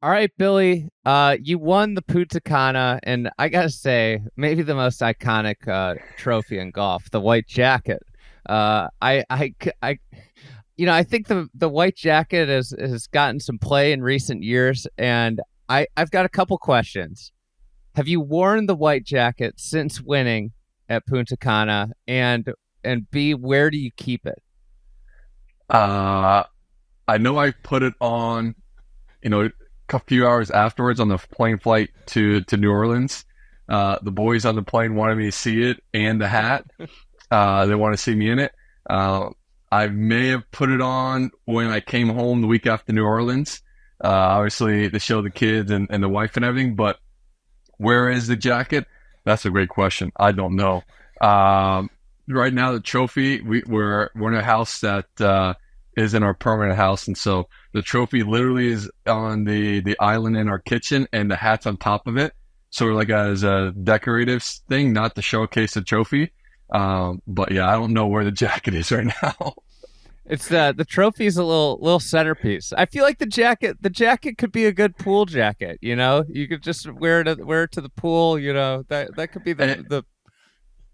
All right, Billy. You won the Punta Cana, and I gotta say, maybe the most iconic trophy in golf, the white jacket. I think the white jacket has gotten some play in recent years, and I've got a couple questions. Have you worn the white jacket since winning at Punta Cana, and B, where do you keep it? Uh, I know I put it on, a few hours afterwards on the plane flight to New Orleans. The boys on the plane wanted me to see it and the hat. They want to see me in it. Uh, I may have put it on when I came home the week after New Orleans, obviously to show the kids and the wife and everything. But where is the jacket? That's a great question. I don't know. Right now, the trophy we're in a house that is in our permanent house, and so the trophy literally is on the island in our kitchen, and the hat's on top of it. Sort of like as a decorative thing, not to showcase the trophy. But yeah, I don't know where the jacket is right now. It's the trophy's a little centerpiece. I feel like the jacket could be a good pool jacket. You could just wear it to the pool. That could be the And the.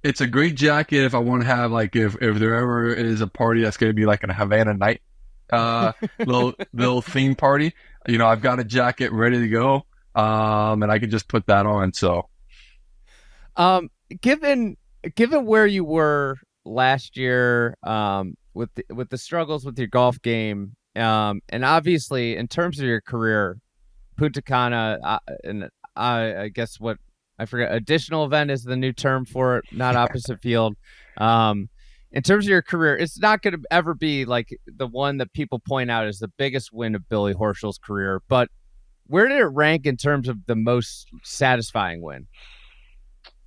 it's a great jacket if I want to have like if there ever is a party that's going to be like a Havana night, uh, little theme party. I've got a jacket ready to go, and I can just put that on. So Um, given given where you were last year, with the struggles with your golf game, and obviously in terms of your career, Punta Cana, and I guess what I forget, additional event is the new term for it, not opposite field. Um, in terms of your career, it's not going to ever be like the one that people point out as the biggest win of Billy Horschel's career. But where did it rank in terms of the most satisfying win?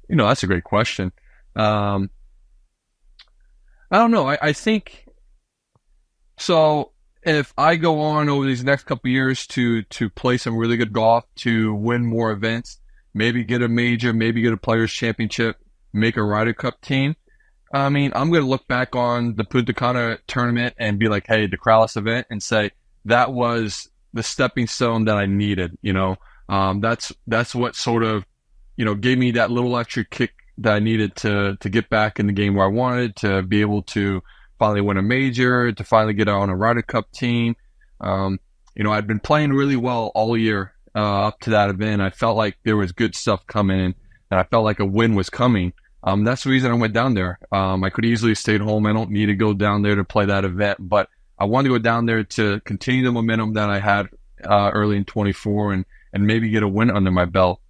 that's a great question. Um, I don't know. I think so. If I go on over these next couple of years to play some really good golf, to win more events, maybe get a major, maybe get a Players Championship, make a Ryder Cup team. I mean, I'm going to look back on the Punta Cana tournament and be like, hey, the Crowless event, and say that was the stepping stone that I needed. That's what sort of gave me that little extra kick that I needed to get back in the game where I wanted to be able to finally win a major, to finally get on a Ryder Cup team. I'd been playing really well all year up to that event. I felt like there was good stuff coming in, and I felt like a win was coming. That's the reason I went down there. I could easily have stayed home. I don't need to go down there to play that event, but I wanted to go down there to continue the momentum that I had early in 24 and maybe get a win under my belt.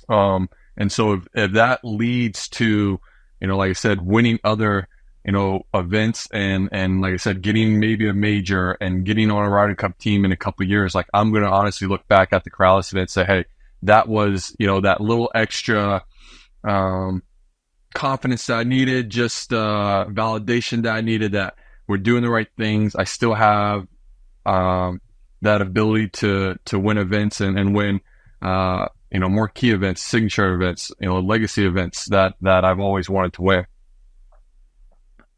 And so if that leads to, like I said, winning other, events and like I said, getting maybe a major and getting on a Ryder Cup team in a couple of years, like I'm going to honestly look back at the Corrales event and say, hey, that was, that little extra, confidence that I needed, just, validation that I needed that we're doing the right things. I still have, that ability to win events and win, more key events, signature events, legacy events that I've always wanted to win.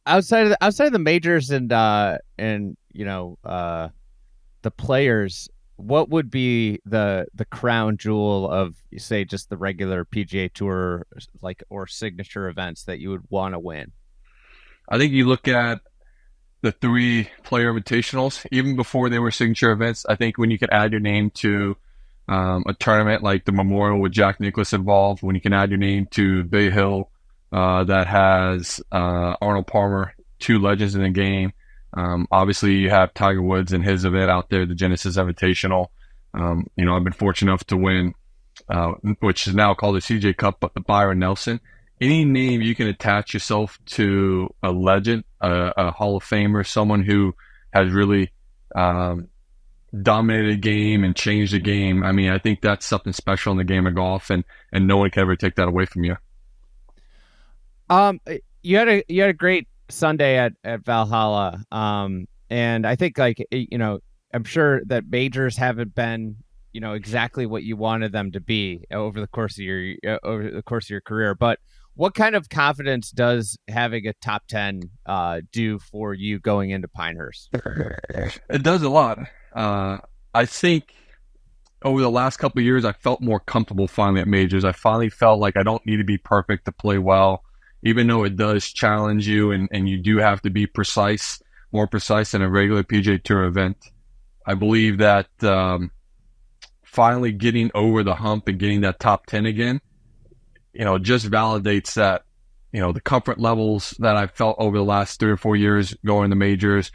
Outside of the majors and the players, what would be the crown jewel of, say, just the regular PGA Tour, like, or signature events that you would want to win? I think you look at the three player invitationals, even before they were signature events. I think when you can add your name to a tournament like the Memorial with Jack Nicklaus involved, when you can add your name to Bay Hill, that has Arnold Palmer, two legends in the game. Obviously, you have Tiger Woods and his event out there, the Genesis Invitational. I've been fortunate enough to win, which is now called the CJ Cup, but the Byron Nelson. Any name you can attach yourself to a legend, a Hall of Famer, someone who has really dominated the game and changed the game. I mean, I think that's something special in the game of golf, and no one can ever take that away from you. Um, you had a great Sunday at Valhalla. And I think, like, I'm sure that majors haven't been exactly what you wanted them to be over the course of your career. But what kind of confidence does having a top 10 do for you going into Pinehurst? It does a lot. I think over the last couple of years, I felt more comfortable finally at majors. I finally felt like I don't need to be perfect to play well, even though it does challenge you and you do have to be precise, more precise than a regular PGA Tour event. I believe that finally getting over the hump and getting that top 10 again, just validates that, the comfort levels that I've felt over the last 3 or 4 years going to majors.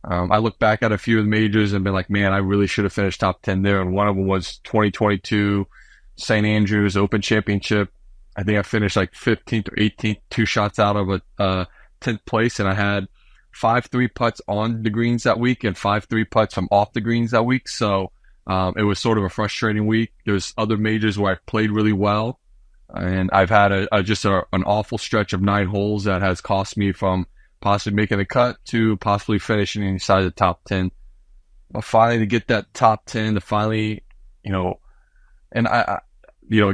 I look back at a few of the majors and been like, man, I really should have finished top 10 there. And one of them was 2022 St. Andrews Open Championship. I think I finished like 15th or 18th, 2 shots out of a 10th place. And I had 5 3-putts on the greens that week and 5 3-putts from off the greens that week. So it was sort of a frustrating week. There's other majors where I played really well. And I've had an awful stretch of 9 holes that has cost me from possibly making a cut to possibly finishing inside the top 10. But finally, to get that top 10, to finally, and I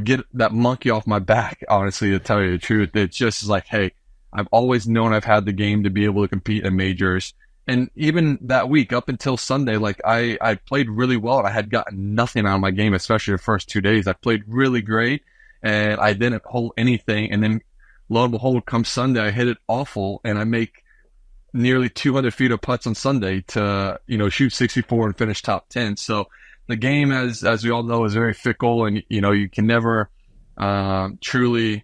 get that monkey off my back, honestly, to tell you the truth. It's just like, hey, I've always known I've had the game to be able to compete in majors. And even that week, up until Sunday, like I played really well and I had gotten nothing out of my game, especially the first 2 days. I played really great and I didn't hold anything. And then lo and behold, come Sunday, I hit it awful, and I make nearly 200 feet of putts on Sunday to, shoot 64 and finish top 10. So the game, as we all know, is very fickle, and, you can never truly,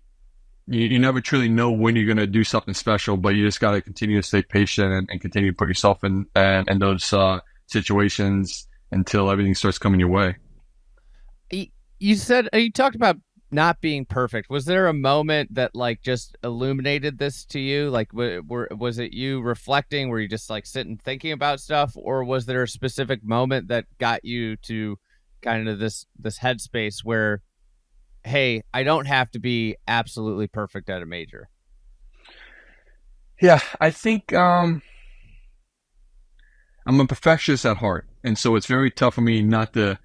you never truly know when you're going to do something special, but you just got to continue to stay patient and continue to put yourself in those situations until everything starts coming your way. You talked about not being perfect. Was there a moment that like just illuminated this to you? Like, was it you reflecting? Were you just like sitting thinking about stuff, or was there a specific moment that got you to kind of this headspace where, hey, I don't have to be absolutely perfect at a major? Yeah, I think I'm a perfectionist at heart, and so it's very tough for me not to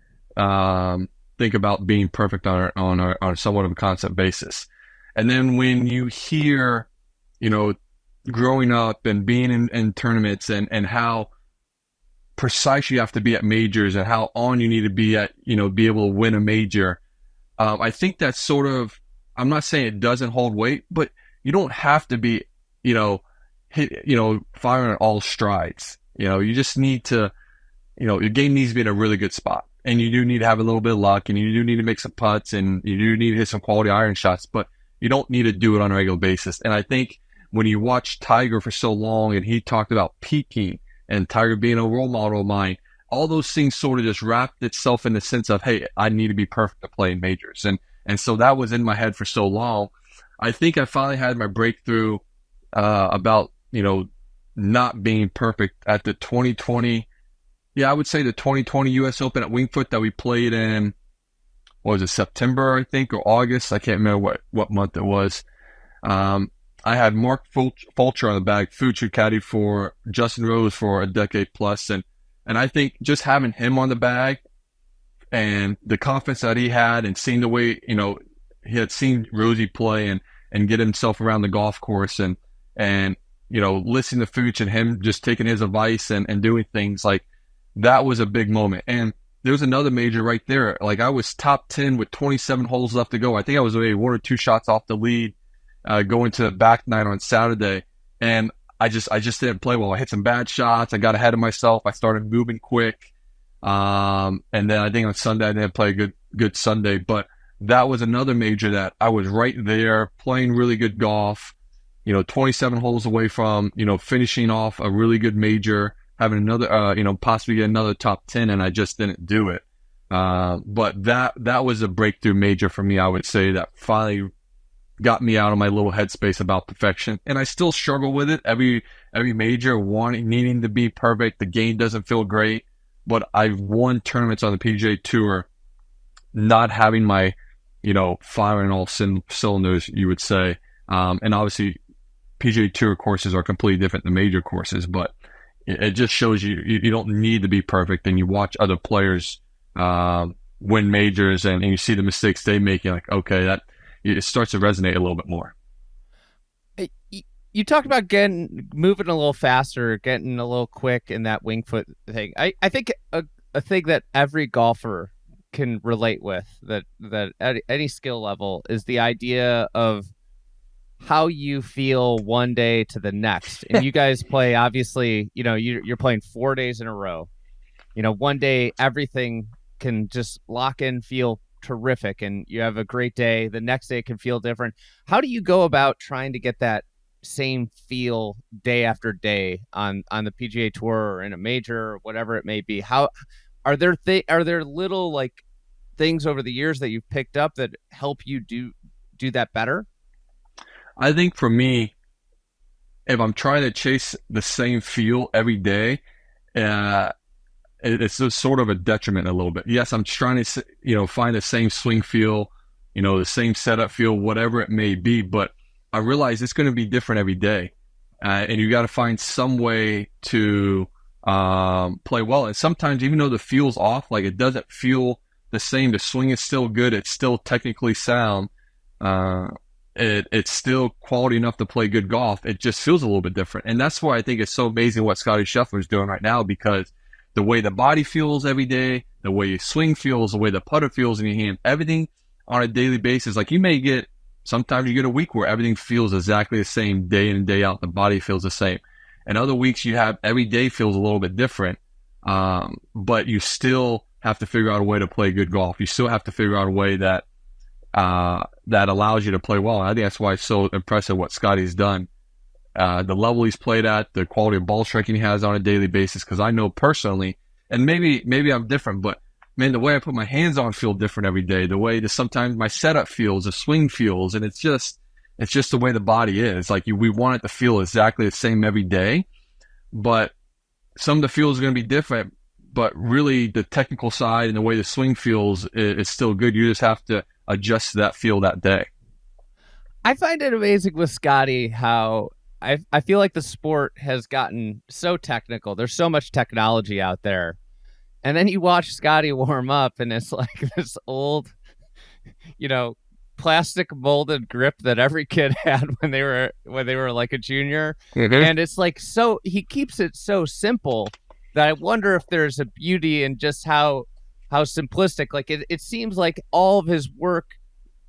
think about being perfect on somewhat of a constant basis. And then when you hear, growing up and being in tournaments and how precise you have to be at majors and how on you need to be at, be able to win a major, I think that's sort of, I'm not saying it doesn't hold weight, but you don't have to be, firing at all strides. You just need to, your game needs to be in a really good spot. And you do need to have a little bit of luck, and you do need to make some putts, and you do need to hit some quality iron shots, but you don't need to do it on a regular basis. And I think when you watch Tiger for so long, and he talked about peaking, and Tiger being a role model of mine, all those things sort of just wrapped itself in the sense of, hey, I need to be perfect to play in majors. And so that was in my head for so long. I think I finally had my breakthrough about, not being perfect at the 2020. Yeah, I would say the 2020 U.S. Open at Winged Foot that we played in, what was it, September, I think, or August? I can't remember what month it was. I had Mark Fulcher on the bag, Future caddy for Justin Rose for a decade plus. And I think just having him on the bag and the confidence that he had and seeing the way, he had seen Rosie play and get himself around the golf course and listening to Fuch and him just taking his advice and doing things like, that was a big moment. And there was another major right there. Like, I was top 10 with 27 holes left to go. I think I was maybe 1 or 2 shots off the lead going to the back nine on Saturday. And I just didn't play well. I hit some bad shots. I got ahead of myself. I started moving quick. And then I think on Sunday I didn't play a good Sunday. But that was another major that I was right there playing really good golf, 27 holes away from, finishing off a really good major, having another, possibly get another top 10, and I just didn't do it. But that was a breakthrough major for me, I would say, that finally got me out of my little headspace about perfection. And I still struggle with it every major, needing to be perfect. The game doesn't feel great, but I've won tournaments on the PGA Tour not having my, firing all cylinders, you would say. And obviously, PGA Tour courses are completely different than major courses, but it just shows you don't need to be perfect, and you watch other players win majors and you see the mistakes they make. You're like, okay, that it starts to resonate a little bit more. You talked about moving a little faster, getting a little quick in that wing foot thing. I think a thing that every golfer can relate with, that at any skill level, is the idea of how you feel one day to the next. And you guys play, obviously, you're playing 4 days in a row. One day everything can just lock in, feel terrific, and you have a great day. The next day can feel different. How do you go about trying to get that same feel day after day on the PGA Tour or in a major or whatever it may be? How are there little like things over the years that you've picked up that help you do that better? I think for me, if I'm trying to chase the same feel every day, uh, it's just sort of a detriment a little bit. Yes, I'm trying to, find the same swing feel, the same setup feel, whatever it may be, but I realize it's going to be different every day. And you got to find some way to play well. And sometimes, even though the feel's off, like it doesn't feel the same, the swing is still good, it's still technically sound, it's still quality enough to play good golf. It just feels a little bit different. And that's why I think it's so amazing what Scottie Scheffler is doing right now, because the way the body feels every day, the way your swing feels, the way the putter feels in your hand, everything on a daily basis. Like sometimes you get a week where everything feels exactly the same day in and day out. The body feels the same. And other weeks you have every day feels a little bit different. But you still have to figure out a way to play good golf. You still have to figure out a way that allows you to play well. And I think that's why it's so impressive what Scottie's done. The level he's played at, the quality of ball striking he has on a daily basis. Because I know personally, and maybe I'm different, but man, the way I put my hands on feel different every day. The way that sometimes my setup feels, the swing feels, and it's just the way the body is. Like we want it to feel exactly the same every day, but some of the feels are going to be different. But really, the technical side and the way the swing feels is still good. You just have to adjust to that feel that day. I find it amazing with Scottie how I feel like the sport has gotten so technical. There's so much technology out there. And then you watch Scottie warm up, and it's like this old, plastic molded grip that every kid had when they were like a junior. Mm-hmm. And it's like, so he keeps it so simple that I wonder if there's a beauty in just how simplistic. Like it seems like all of his work,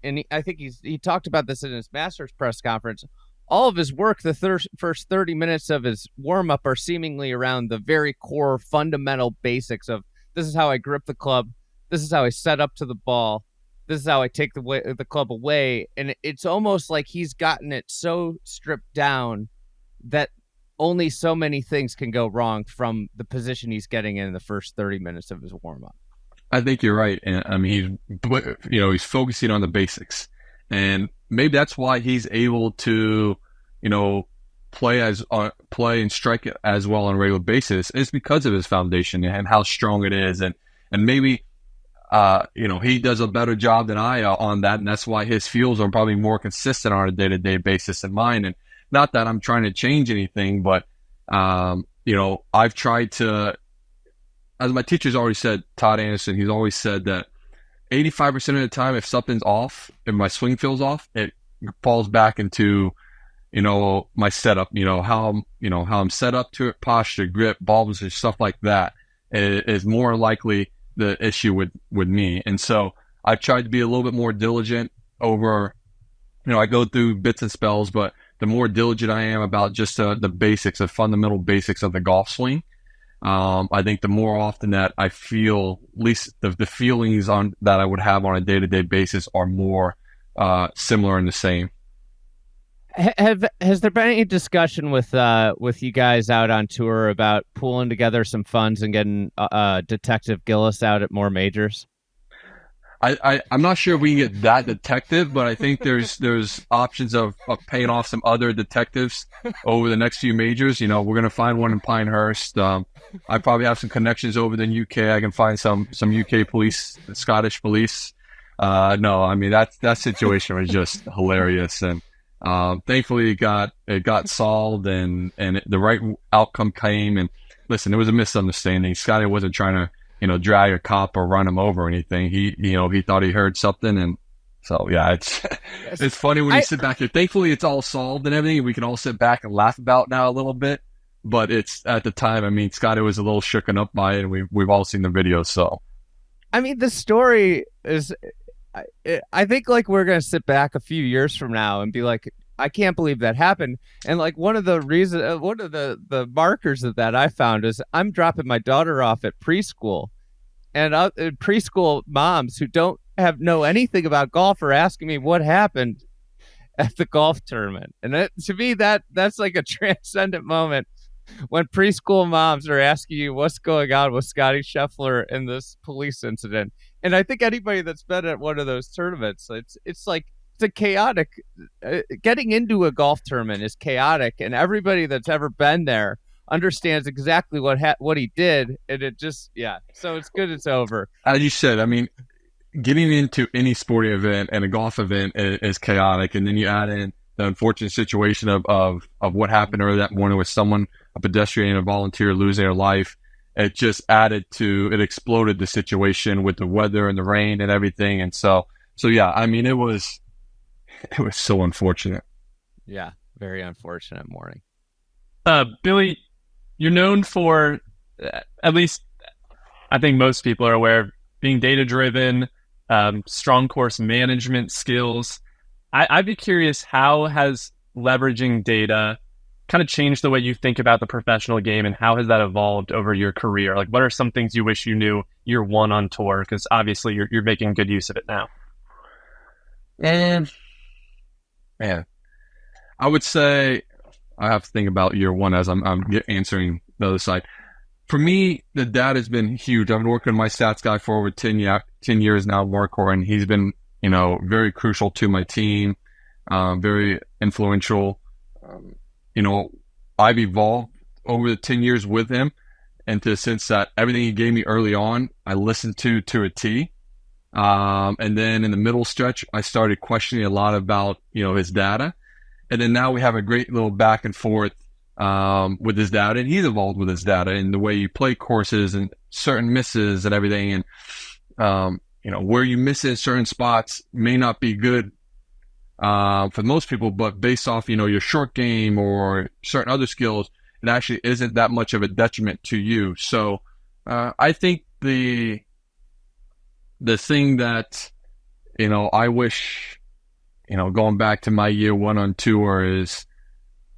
and I think he talked about this in his Masters press conference. All of his work, the first 30 minutes of his warm-up, are seemingly around the very core fundamental basics of, this is how I grip the club, this is how I set up to the ball, this is how I take the club away. And it's almost like he's gotten it so stripped down that only so many things can go wrong from the position he's getting in the first 30 minutes of his warm-up. I think you're right. And I mean, he's focusing on the basics. And maybe that's why he's able to, play and strike it as well on a regular basis, is because of his foundation and how strong it is. And maybe, he does a better job than I on that. And that's why his feels are probably more consistent on a day-to-day basis than mine. And not that I'm trying to change anything, but, I've tried to, as my teacher's always said, Todd Anderson, he's always said that 85% of the time, if something's off, if my swing feels off, it falls back into, my setup, how I'm set up to it, posture, grip, ball position, stuff like that is more likely the issue with me. And so I've tried to be a little bit more diligent over, I go through bits and spells, but the more diligent I am about just the basics, the fundamental basics of the golf swing, I think the more often that I feel, at least the feelings that I would have on a day-to-day basis are more similar and the same. Has there been any discussion with you guys out on tour about pooling together some funds and getting Detective Gillis out at more majors? I'm not sure if we can get that detective, but I think there's options of paying off some other detectives over the next few majors. We're going to find one in Pinehurst. I probably have some connections over in UK. I can find some UK police, Scottish police. No, I mean, that situation was just hilarious. And thankfully it got solved and the right outcome came. And listen, it was a misunderstanding. Scottie wasn't trying to, drag a cop or run him over or anything. He thought he heard something. And so, yeah, it's funny when you sit back here. Thankfully, it's all solved and everything. We can all sit back and laugh about now a little bit. But it's at the time, I mean, Scottie was a little shooken up by it, and we've all seen the video. So, I mean, the story is. I think like we're gonna sit back a few years from now and be like, I can't believe that happened. And like one of the reasons, one of the markers of that I found is I'm dropping my daughter off at preschool, and preschool moms who don't have know anything about golf are asking me what happened at the golf tournament. And to me, that's like a transcendent moment when preschool moms are asking you what's going on with Scottie Scheffler in this police incident. And I think anybody that's been at one of those tournaments, it's like it's a chaotic. Getting into a golf tournament is chaotic, and everybody that's ever been there understands exactly what he did, and it just So it's good it's over. As you said, I mean, getting into any sporting event and a golf event is chaotic, and then you add in the unfortunate situation of what happened earlier that morning with someone, a pedestrian, a volunteer losing their life. It just it exploded the situation with the weather and the rain and everything. And so yeah, I mean, it was so unfortunate. Yeah, very unfortunate morning. Billy, you're known for, at least I think most people are aware, being data driven, strong course management skills. I'd be curious, how has leveraging data kind of changed the way you think about the professional game, and how has that evolved over your career? Like, what are some things you wish you knew year one on tour? Because obviously you're making good use of it now. And man, I would say I have to think about year one as I'm answering the other side. For me, the data has been huge. I've been working with my stats guy for over 10 years now, Marcor, and he's been, very crucial to my team, very influential. I've evolved over the 10 years with him into the sense that everything he gave me early on, I listened to a T. And then in the middle stretch, I started questioning a lot about, his data. And then now we have a great little back and forth with his data, and he's evolved with his data and the way you play courses and certain misses and everything. And, where you miss in certain spots may not be good for most people, but based off, your short game or certain other skills, it actually isn't that much of a detriment to you. So I think the thing that, I wish, going back to my year one on tour is,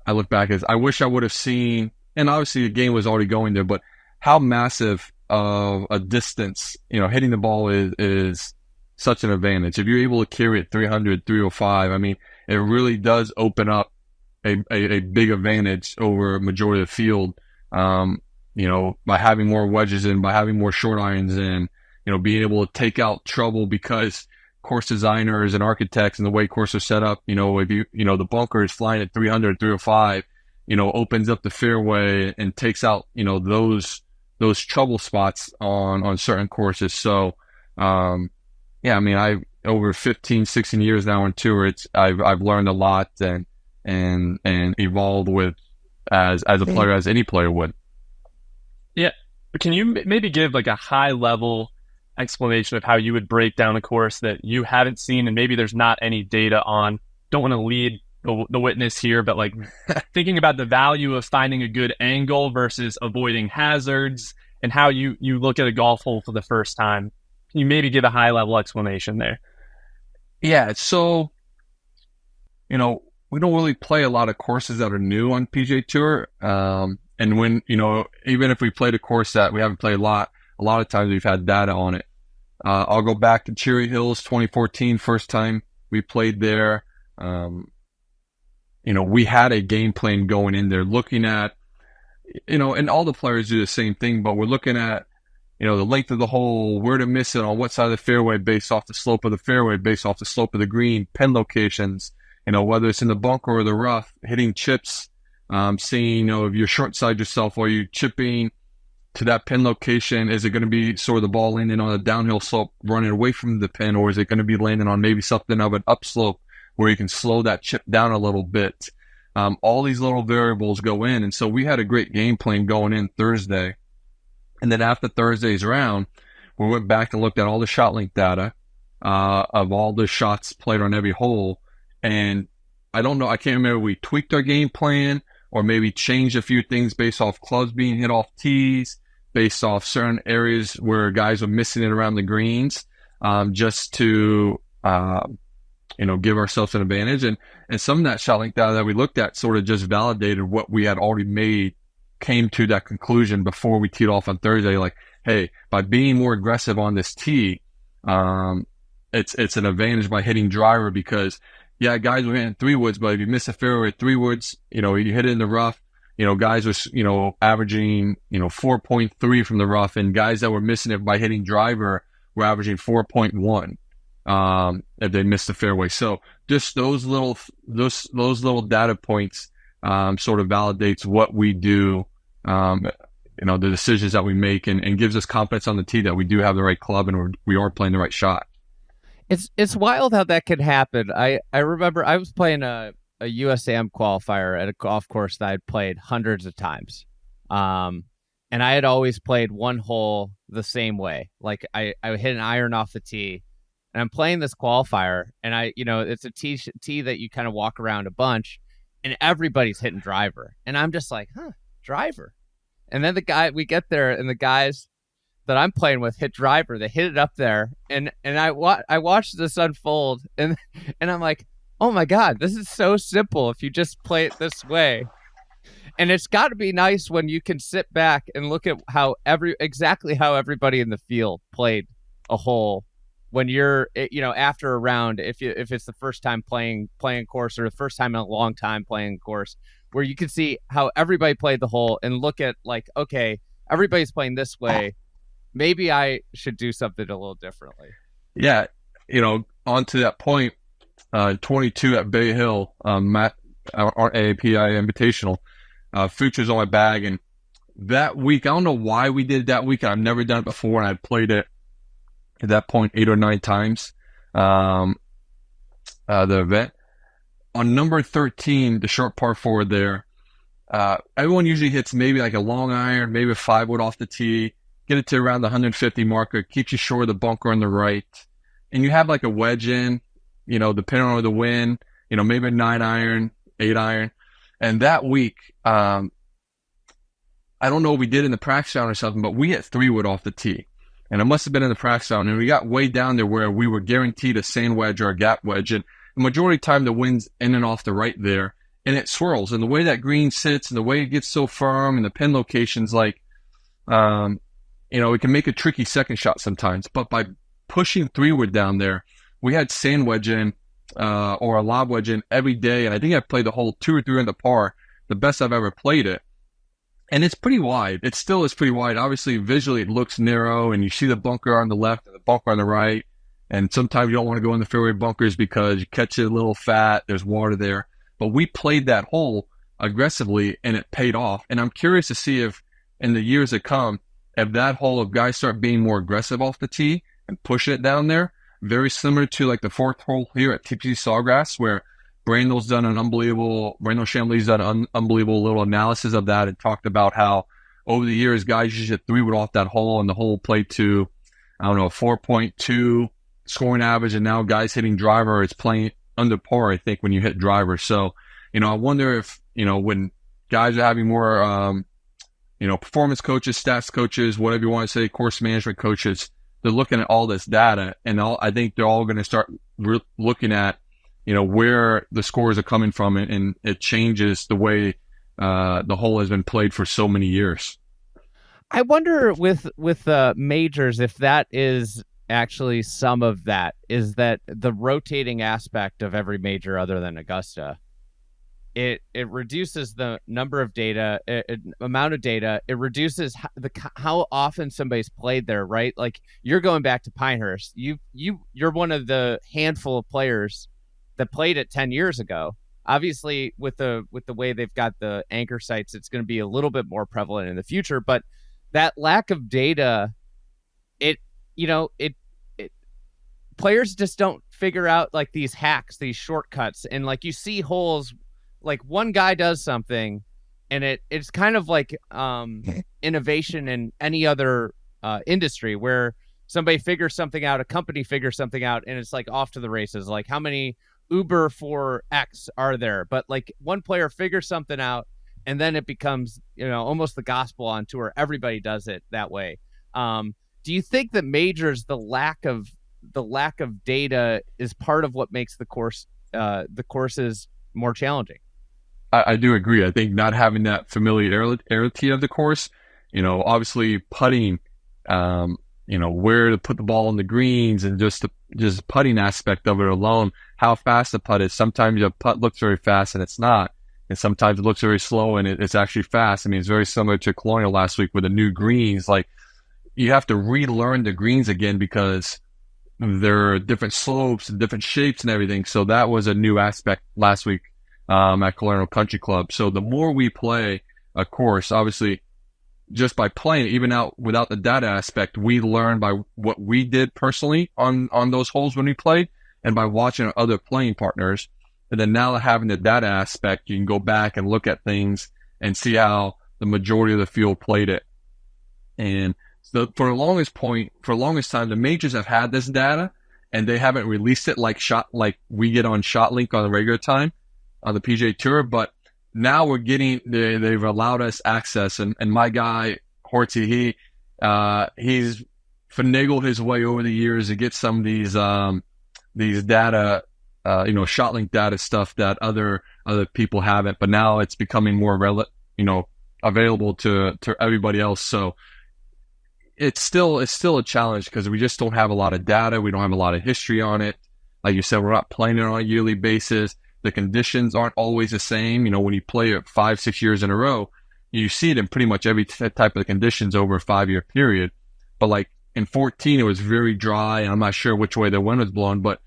I look back as I wish I would have seen, and obviously the game was already going there, but how massive of a distance, hitting the ball is such an advantage. If you're able to carry it 300, 305, I mean, it really does open up a big advantage over a majority of the field, by having more wedges in, by having more short irons in, being able to take out trouble because course designers and architects and the way courses are set up, if the bunker is flying at 300, 305, opens up the fairway and takes out, those trouble spots on certain courses. So, I mean, over 15, 16 years now on tour, I've learned a lot and evolved with as a player, as any player would. Yeah. Can you maybe give like a high level explanation of how you would break down a course that you haven't seen and maybe there's not any data on? Don't want to lead the witness here, but like thinking about the value of finding a good angle versus avoiding hazards and how you look at a golf hole for the first time. Can you maybe give a high level explanation there? Yeah. So, we don't really play a lot of courses that are new on PGA Tour. And when, even if we played a course that we haven't played a lot of times we've had data on it. I'll go back to Cherry Hills 2014, first time we played there. We had a game plan going in there looking at, and all the players do the same thing, but we're looking at, the length of the hole, where to miss it, on what side of the fairway based off the slope of the fairway, based off the slope of the green, pin locations, whether it's in the bunker or the rough, hitting chips, seeing, if you're short side yourself, or you chipping to that pin location, is it going to be sort of the ball landing on a downhill slope running away from the pin, or is it going to be landing on maybe something of an upslope where you can slow that chip down a little bit? All these little variables go in. And so we had a great game plan going in Thursday. And then after Thursday's round, we went back and looked at all the shot length data of all the shots played on every hole. And I don't know, I can't remember, we tweaked our game plan or maybe changed a few things based off clubs being hit off tees, based off certain areas where guys were missing it around the greens, just to, give ourselves an advantage. And some of that shot length data that we looked at sort of just validated what we had already made, came to that conclusion before we teed off on Thursday. Like, hey, by being more aggressive on this tee, it's an advantage by hitting driver, because yeah, guys were hitting 3-woods, but if you miss a fairway at 3-woods, you hit it in the rough, guys was, averaging, 4.3 from the rough, and guys that were missing it by hitting driver were averaging 4.1, if they missed the fairway. So just those little data points, sort of validates what we do, the decisions that we make, and gives us confidence on the tee that we do have the right club and we are playing the right shot. It's wild how that could happen. I remember I was playing a USAM qualifier at a golf course that I'd played hundreds of times. And I had always played one hole the same way. Like I hit an iron off the tee, and I'm playing this qualifier, and it's a tee that you kind of walk around a bunch, and everybody's hitting driver. And I'm just like, driver. And then we get there, and the guys that I'm playing with hit driver. They hit it up there, and I watched this unfold, and I'm like, oh my God, this is so simple if you just play it this way. And it's got to be nice when you can sit back and look at exactly how everybody in the field played a hole when you're, after a round, if it's the first time playing course, or the first time in a long time playing course, where you can see how everybody played the hole and look at like, okay, everybody's playing this way. Maybe I should do something a little differently. Yeah. On to that point, 22 at Bay Hill, Matt, our AAPI Invitational, Futures on my bag. And that week, I don't know why we did it that week. I've never done it before, and I'd played it at that point 8 or 9 times, the event. On number 13, the short par 4 there, everyone usually hits maybe like a long iron, maybe a 5-wood off the tee, get it to around the 150 marker, keeps you short of the bunker on the right, and you have like a wedge in, depending on the wind, maybe a 9 iron, 8 iron. And that week, I don't know what we did in the practice round or something, but we hit 3-wood off the tee. And it must have been in the practice round, and we got way down there where we were guaranteed a sand wedge or a gap wedge. And the majority of the time, the wind's in and off the right there, and it swirls. And the way that green sits, and the way it gets so firm, and the pin locations, like, it can make a tricky second shot sometimes. But by pushing 3-wood down there, we had sand wedge in, or a lob wedge in every day. And I think I played the hole 2 or 3 on the par, the best I've ever played it. And it's pretty wide. It still is pretty wide. Obviously, visually, it looks narrow, and you see the bunker on the left and the bunker on the right. And sometimes you don't want to go in the fairway bunkers because you catch it a little fat. There's water there. But we played that hole aggressively, and it paid off. And I'm curious to see if, in the years to come, if that hole, if guys start being more aggressive off the tee and pushing it down there, very similar to like the 4th hole here at TPC Sawgrass, where Brandel Chambly's done an unbelievable little analysis of that and talked about how over the years, guys usually hit 3-wood off that hole, and the hole played to, 4.2 scoring average, and now guys hitting driver, it's playing under par, I think, when you hit driver. So, I wonder if, when guys are having more, performance coaches, stats coaches, whatever you want to say, course management coaches, they're looking at all this data, and I think they're all going to start looking at, where the scores are coming from, and it changes the way the hole has been played for so many years. I wonder with majors if that is actually some of that, is that the rotating aspect of every major other than Augusta. It reduces the number of data, amount of data. It reduces how often somebody's played there, right? Like, you're going back to Pinehurst. You're one of the handful of players that played it 10 years ago. Obviously, with the way they've got the anchor sites, it's going to be a little bit more prevalent in the future. But that lack of data, players just don't figure out like these hacks, these shortcuts, and like you see holes. Like, one guy does something, and it's kind of like innovation in any other industry where somebody figures something out, a company figures something out, and it's like off to the races. Like, how many Uber for X are there? But like, one player figures something out, and then it becomes, almost the gospel on tour. Everybody does it that way. Do you think that majors, the lack of data is part of what makes the courses more challenging? I do agree. I think not having that familiarity of the course, obviously putting, where to put the ball on the greens, and just putting aspect of it alone, how fast the putt is. Sometimes your putt looks very fast and it's not. And sometimes it looks very slow and it's actually fast. I mean, it's very similar to Colonial last week with the new greens. Like, you have to relearn the greens again because there are different slopes and different shapes and everything. So that was a new aspect last week at Colonial Country Club. So the more we play a course, obviously, just by playing, even out without the data aspect, we learn by what we did personally on those holes when we played, and by watching our other playing partners. And then now having the data aspect, you can go back and look at things and see how the majority of the field played it. And so for the longest time, the majors have had this data and they haven't released it like we get on ShotLink on the regular time on the PGA Tour. But now they've allowed us access, and my guy Horschel, he's finagled his way over the years to get some of these data, ShotLink data stuff that other people haven't. But now it's becoming more available to everybody else. So it's still a challenge because we just don't have a lot of data. We don't have a lot of history on it. Like you said, we're not playing it on a yearly basis. The conditions aren't always the same. When you play it 5-6 years in a row, you see it in pretty much every type of conditions over a 5-year period. But like in 2014, it was very dry. I'm not sure which way the wind was blowing, but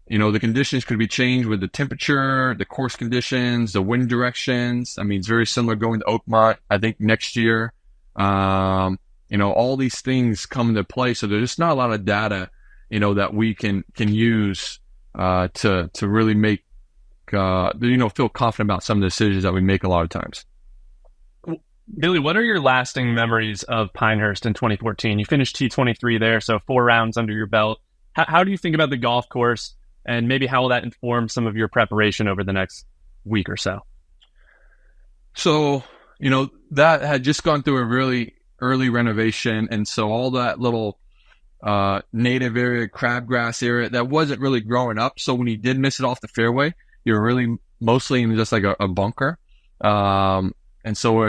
the conditions could be changed with the temperature, the course conditions, the wind directions. I mean, it's very similar going to Oakmont, I think, next year. All these things come into play. So there's just not a lot of data, that we can use to really make, feel confident about some of the decisions that we make a lot of times. Billy, what are your lasting memories of Pinehurst in 2014? You finished T23 there, so 4 rounds under your belt. How do you think about the golf course, and maybe how will that inform some of your preparation over the next week or so? So, that had just gone through a really early renovation, and so all that little native area, crabgrass area, that wasn't really growing up. So when you did miss it off the fairway, you're really mostly in just like a bunker. And so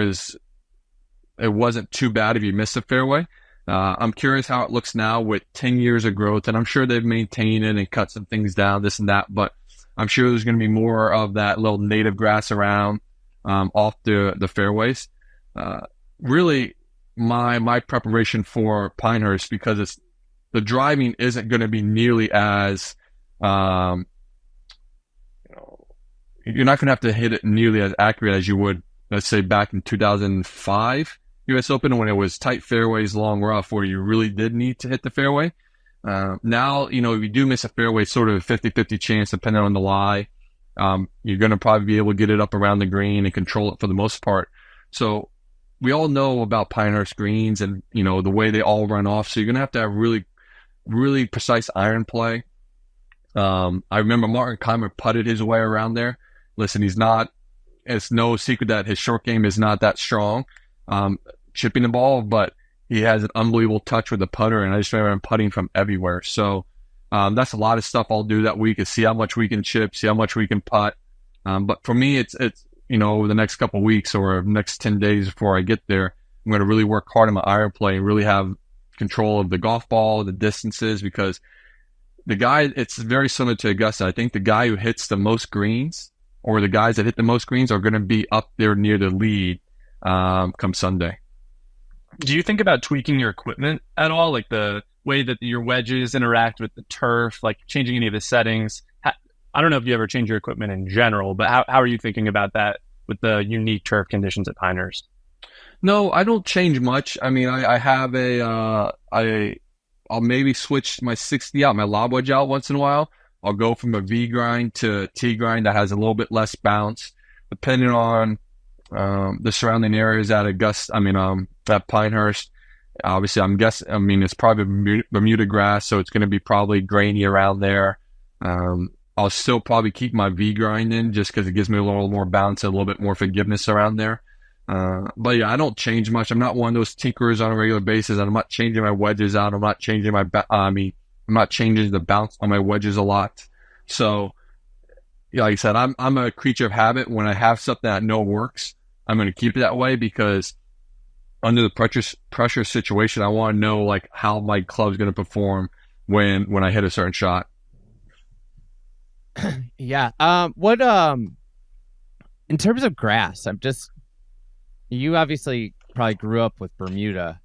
it wasn't too bad if you missed the fairway. I'm curious how it looks now with 10 years of growth, and I'm sure they've maintained it and cut some things down, this and that, but I'm sure there's going to be more of that little native grass around off the fairways. Really, my preparation for Pinehurst, because the driving isn't going to be nearly as you're not going to have to hit it nearly as accurate as you would, let's say, back in 2005 U.S. Open, when it was tight fairways, long rough, where you really did need to hit the fairway. Now, if you do miss a fairway, sort of a 50-50 chance, depending on the lie. You're going to probably be able to get it up around the green and control it for the most part. So we all know about Pinehurst greens and, the way they all run off. So you're going to have really, really precise iron play. I remember Martin Keimer putted his way around there. Listen, it's no secret that his short game is not that strong, chipping the ball, but he has an unbelievable touch with the putter, and I just remember him putting from everywhere. So that's a lot of stuff I'll do that week, is see how much we can chip, see how much we can putt. But for me, it's over the next couple of weeks or next 10 days before I get there, I'm going to really work hard on my iron play and really have control of the golf ball, the distances, because it's very similar to Augusta. I think the guy who hits the most greens, or the guys that hit the most greens, are going to be up there near the lead come Sunday. Do you think about tweaking your equipment at all, like the way that your wedges interact with the turf, like changing any of the settings? I don't know if you ever change your equipment in general, but how are you thinking about that with the unique turf conditions at Pinehurst? No, I don't change much. I mean, I have I'll maybe switch my 60 out, my lob wedge out once in a while. I'll go from a V grind to T grind that has a little bit less bounce, depending on the surrounding areas at at Pinehurst. Obviously, it's probably Bermuda grass, so it's going to be probably grainy around there. I'll still probably keep my V grind in just because it gives me a little more bounce and a little bit more forgiveness around there. But yeah, I don't change much. I'm not one of those tinkerers on a regular basis, and I'm not changing my wedges out. I'm not changing I'm not changing the bounce on my wedges a lot. So, yeah, like I said, I'm a creature of habit. When I have something that I know works, I'm going to keep it that way because under the pressure situation, I want to know like how my club's going to perform when I hit a certain shot. Yeah. In terms of grass, you obviously probably grew up with Bermuda.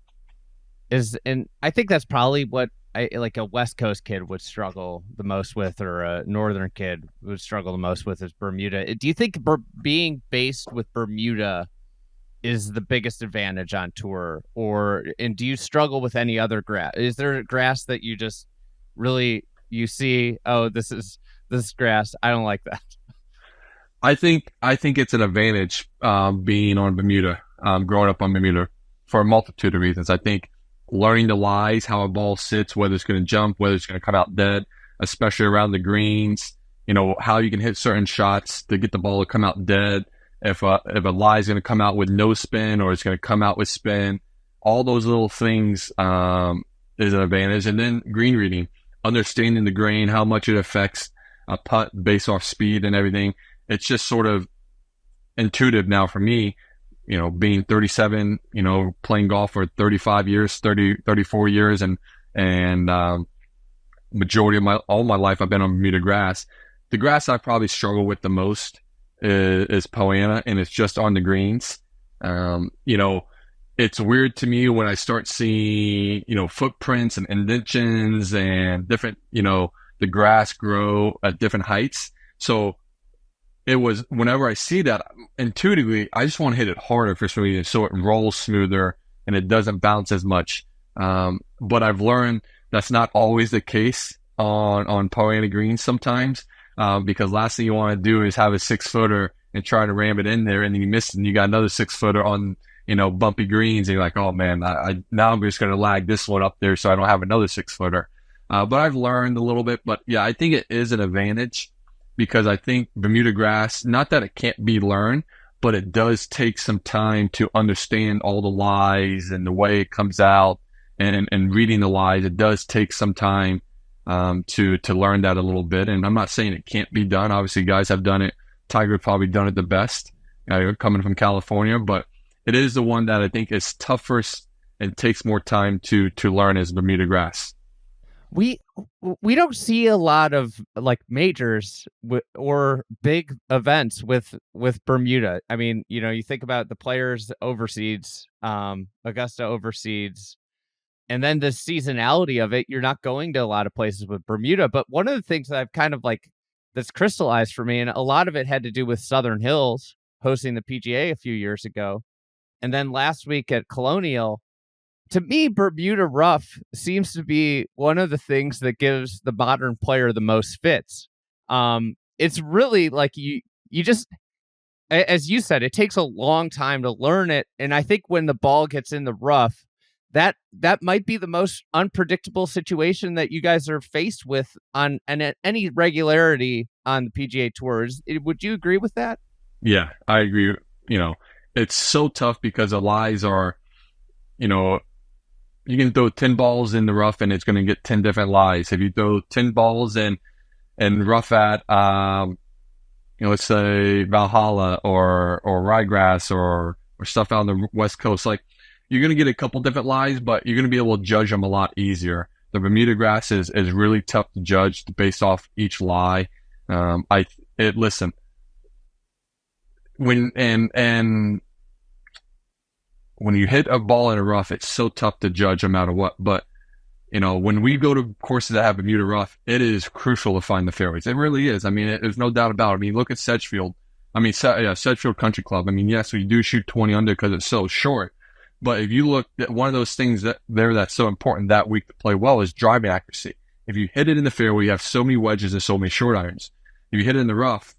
And I think that's probably what like a West Coast kid would struggle the most with, or a Northern kid would struggle the most with, is Bermuda. Do you think being based with Bermuda is the biggest advantage on tour, and do you struggle with any other grass? Is there grass that you just really, you see, oh, this grass, I don't like that? I think it's an advantage being on Bermuda, growing up on Bermuda, for a multitude of reasons. I think learning the lies, how a ball sits, whether it's going to jump, whether it's going to come out dead, especially around the greens, how you can hit certain shots to get the ball to come out dead. If a lie is going to come out with no spin or it's going to come out with spin, all those little things is an advantage. And then green reading, understanding the grain, how much it affects a putt based off speed and everything. It's just sort of intuitive now for me, being 37, playing golf for 35 years, 34 years, and majority of all my life I've been on Bermuda grass. The grass I probably struggle with the most is Poana, and it's just on the greens. It's weird to me when I start seeing, footprints and indentions and different, the grass grow at different heights. So it was, whenever I see that, intuitively, I just want to hit it harder for some reason so it rolls smoother and it doesn't bounce as much. But I've learned that's not always the case on Poana greens sometimes, because last thing you want to do is have a 6-footer and try to ram it in there, and then you miss it, and you got another 6-footer on, bumpy greens, and you're like, oh man, now I'm just going to lag this one up there so I don't have another 6-footer. But I've learned a little bit, but yeah, I think it is an advantage, because I think Bermuda grass, not that it can't be learned, but it does take some time to understand all the lies and the way it comes out, and reading the lies. It does take some time to learn that a little bit. And I'm not saying it can't be done. Obviously, guys have done it. Tiger probably done it the best, coming from California, but it is the one that I think is tougher and takes more time to learn, is Bermuda grass. We don't see a lot of like majors or big events with Bermuda. I mean, you think about the players overseas, Augusta overseas, and then the seasonality of it. You're not going to a lot of places with Bermuda. But one of the things that I've kind of like that's crystallized for me, and a lot of it had to do with Southern Hills hosting the PGA a few years ago, and then last week at Colonial. To me, Bermuda rough seems to be one of the things that gives the modern player the most fits. It's really like you just, as you said, it takes a long time to learn it. And I think when the ball gets in the rough, that might be the most unpredictable situation that you guys are faced with and at any regularity on the PGA Tour. Would you agree with that? Yeah, I agree. It's so tough because the lies are, you can throw 10 balls in the rough and it's going to get 10 different lies. If you throw 10 balls in rough at, let's say Valhalla or ryegrass or stuff out on the West Coast, like, you're going to get a couple different lies, but you're going to be able to judge them a lot easier. The Bermuda grass is really tough to judge based off each lie. Listen, when you hit a ball in a rough, it's so tough to judge no matter what. But, when we go to courses that have Bermuda rough, it is crucial to find the fairways. It really is. I mean, there's no doubt about it. I mean, look at Sedgefield. Sedgefield Country Club. I mean, yes, we do shoot 20 under because it's so short. But if you look at one of those things that's so important that week to play well is driving accuracy. If you hit it in the fairway, you have so many wedges and so many short irons. If you hit it in the rough,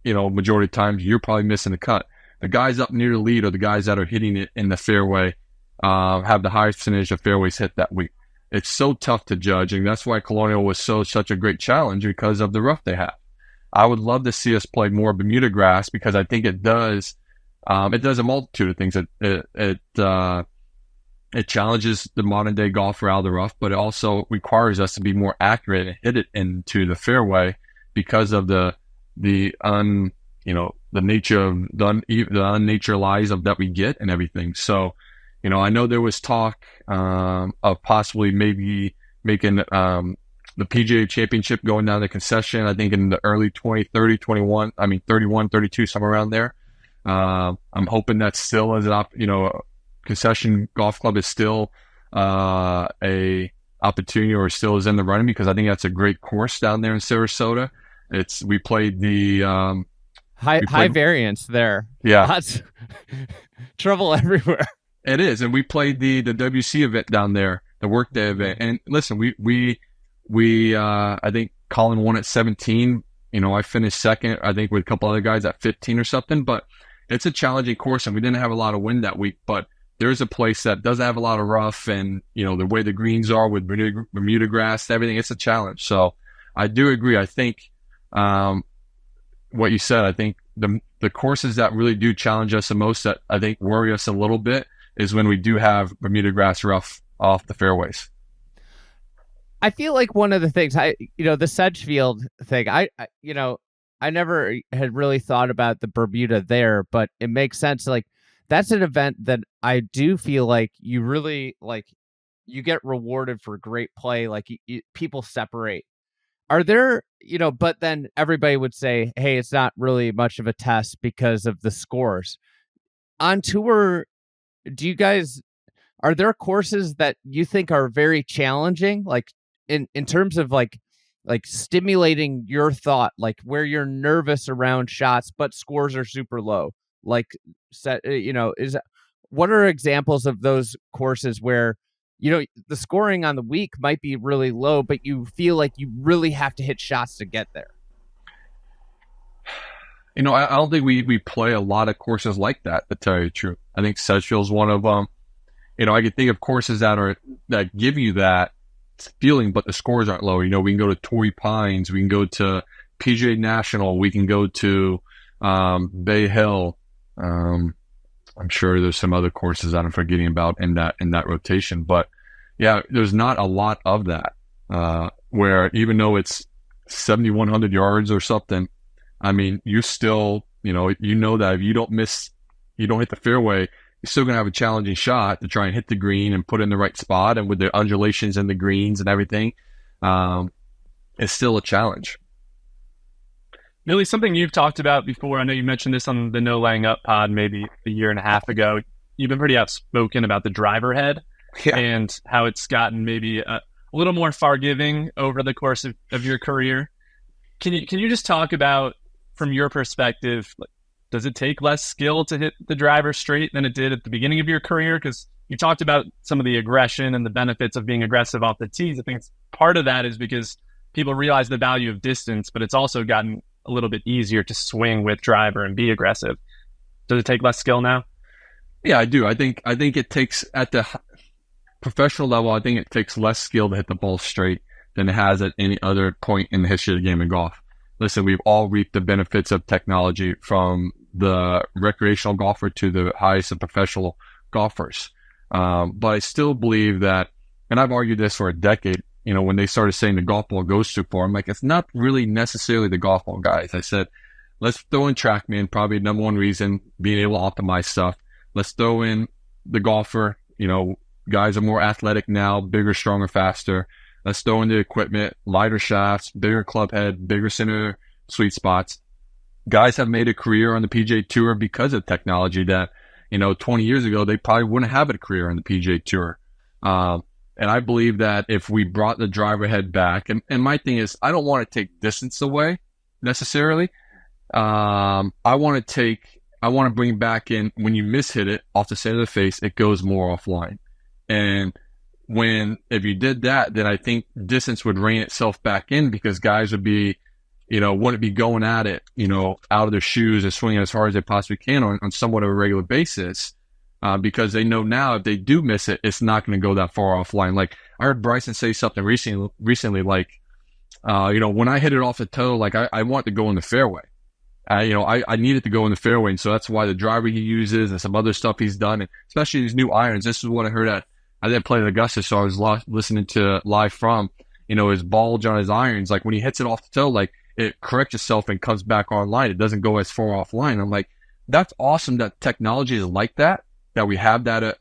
majority of times you're probably missing the cut. The guys up near the lead, or the guys that are hitting it in the fairway, have the highest percentage of fairways hit that week. it's so tough to judge, and that's why Colonial was such a great challenge because of the rough they have. I would love to see us play more Bermuda grass because I think it does a multitude of things. It challenges the modern day golfer out of the rough, but it also requires us to be more accurate and hit it into the fairway because of the nature of the unnature lies of that we get and everything. So, I know there was talk of possibly maybe making the PGA Championship going down the concession, I think in the early 2030, 31, 32, somewhere around there. I'm hoping that still is concession golf club is still a opportunity or still is in the running, because I think that's a great course down there in Sarasota. We played the high variance there. Yeah. Lots trouble everywhere. It is, and we played the WC event down there, the workday event. And listen, we I think Colin won at 17. I finished second, I think, with a couple other guys at 15 or something. But it's a challenging course, and we didn't have a lot of wind that week. But there's a place that doesn't have a lot of rough, and the way the greens are with Bermuda grass, everything, it's a challenge. So I do agree. I think what you said, I think the courses that really do challenge us the most, that I think worry us a little bit, is when we do have Bermuda grass rough off the fairways. I feel like one of the things the Sedgefield thing, I never had really thought about the Bermuda there, but it makes sense. Like, that's an event that I do feel like you really you get rewarded for great play. Like, people separate. Are there, but then everybody would say, hey, it's not really much of a test because of the scores. On tour, are there courses that you think are very challenging, like in terms of like stimulating your thought, like where you're nervous around shots but scores are super low? Like, what are examples of those courses where the scoring on the week might be really low, but you feel like you really have to hit shots to get there? I don't think we play a lot of courses like that, to tell you the truth. I think Sedgefield's one of them. I can think of courses that give you that feeling, but the scores aren't low. We can go to Torrey Pines, we can go to PGA National, we can go to Bay Hill. I'm sure there's some other courses that I'm forgetting about in that rotation, but yeah, there's not a lot of that. Where even though it's 7,100 yards or something, I mean, you still, that if you don't hit the fairway, you're still going to have a challenging shot to try and hit the green and put in the right spot. And with the undulations in the greens and everything, it's still a challenge. Billy, something you've talked about before, I know you mentioned this on the No Laying Up pod maybe a year and a half ago. You've been pretty outspoken about the driver head and how it's gotten maybe a little more forgiving over the course of your career. Can you just talk about, from your perspective, does it take less skill to hit the driver straight than it did at the beginning of your career? Because you talked about some of the aggression and the benefits of being aggressive off the tees. I think part of that is because people realize the value of distance, but it's also gotten a little bit easier to swing with driver and be aggressive. Does it take less skill now? Yeah, I do. I think it takes, at the professional level, I think it takes less skill to hit the ball straight than it has at any other point in the history of the game of golf. Listen, we've all reaped the benefits of technology, from the recreational golfer to the highest of professional golfers. But I still believe that, and I've argued this for a decade, when they started saying the golf ball goes too far, I'm like, it's not really necessarily the golf ball, guys. I said, let's throw in TrackMan, probably number one reason, being able to optimize stuff. Let's throw in the golfer. Guys are more athletic now, bigger, stronger, faster. Let's throw in the equipment, lighter shafts, bigger club head, bigger center sweet spots. Guys have made a career on the PGA Tour because of technology that, 20 years ago, they probably wouldn't have a career on the PGA Tour. And I believe that if we brought the driver head back, and my thing is, I don't want to take distance away necessarily. I want to bring back in, when you mishit it off the center of the face, it goes more offline. And if you did that, then I think distance would rein itself back in, because guys would be, wouldn't be going at it, out of their shoes and swinging as hard as they possibly can on somewhat of a regular basis, because they know now if they do miss it, it's not going to go that far offline. Like, I heard Bryson say something recently like, when I hit it off the toe, like I want to go in the fairway. I needed to go in the fairway, and so that's why the driver he uses and some other stuff he's done, and especially these new irons. This is what I heard I didn't play at Augusta, so I was listening to live from, his bulge on his irons. Like when he hits it off the toe, like it corrects itself and comes back online. It doesn't go as far offline. I'm like, that's awesome that technology is like that we have that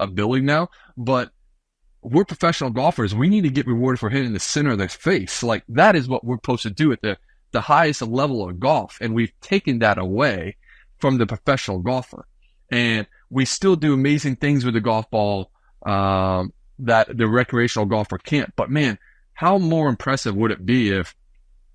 ability now. But we're professional golfers. We need to get rewarded for hitting the center of their face. Like that is what we're supposed to do at the highest level of golf. And we've taken that away from the professional golfer. And we still do amazing things with the golf ball that the recreational golfer can't. But man, how more impressive would it be if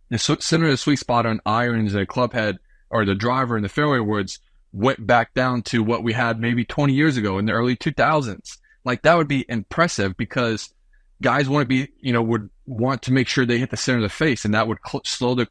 the center of the sweet spot on irons and club head or the driver in the fairway woods went back down to what we had maybe 20 years ago in the early 2000s? Like that would be impressive, because guys would want to make sure they hit the center of the face, and that would slow their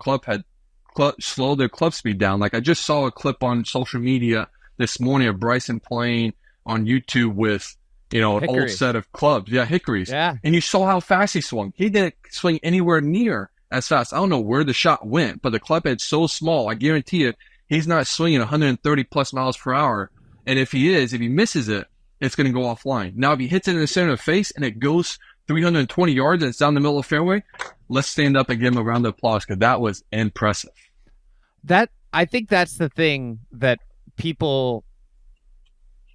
slow their club speed down. Like I just saw a clip on social media this morning of Bryson playing on YouTube with, an old set of clubs. Yeah, hickories. Yeah. And you saw how fast he swung. He didn't swing anywhere near as fast. I don't know where the shot went, but the club head's so small. I guarantee you, he's not swinging 130 plus miles per hour. And if he misses it, it's going to go offline. Now, if he hits it in the center of the face and it goes 320 yards and it's down the middle of the fairway, let's stand up and give him a round of applause, because that was impressive. I think that's the thing that people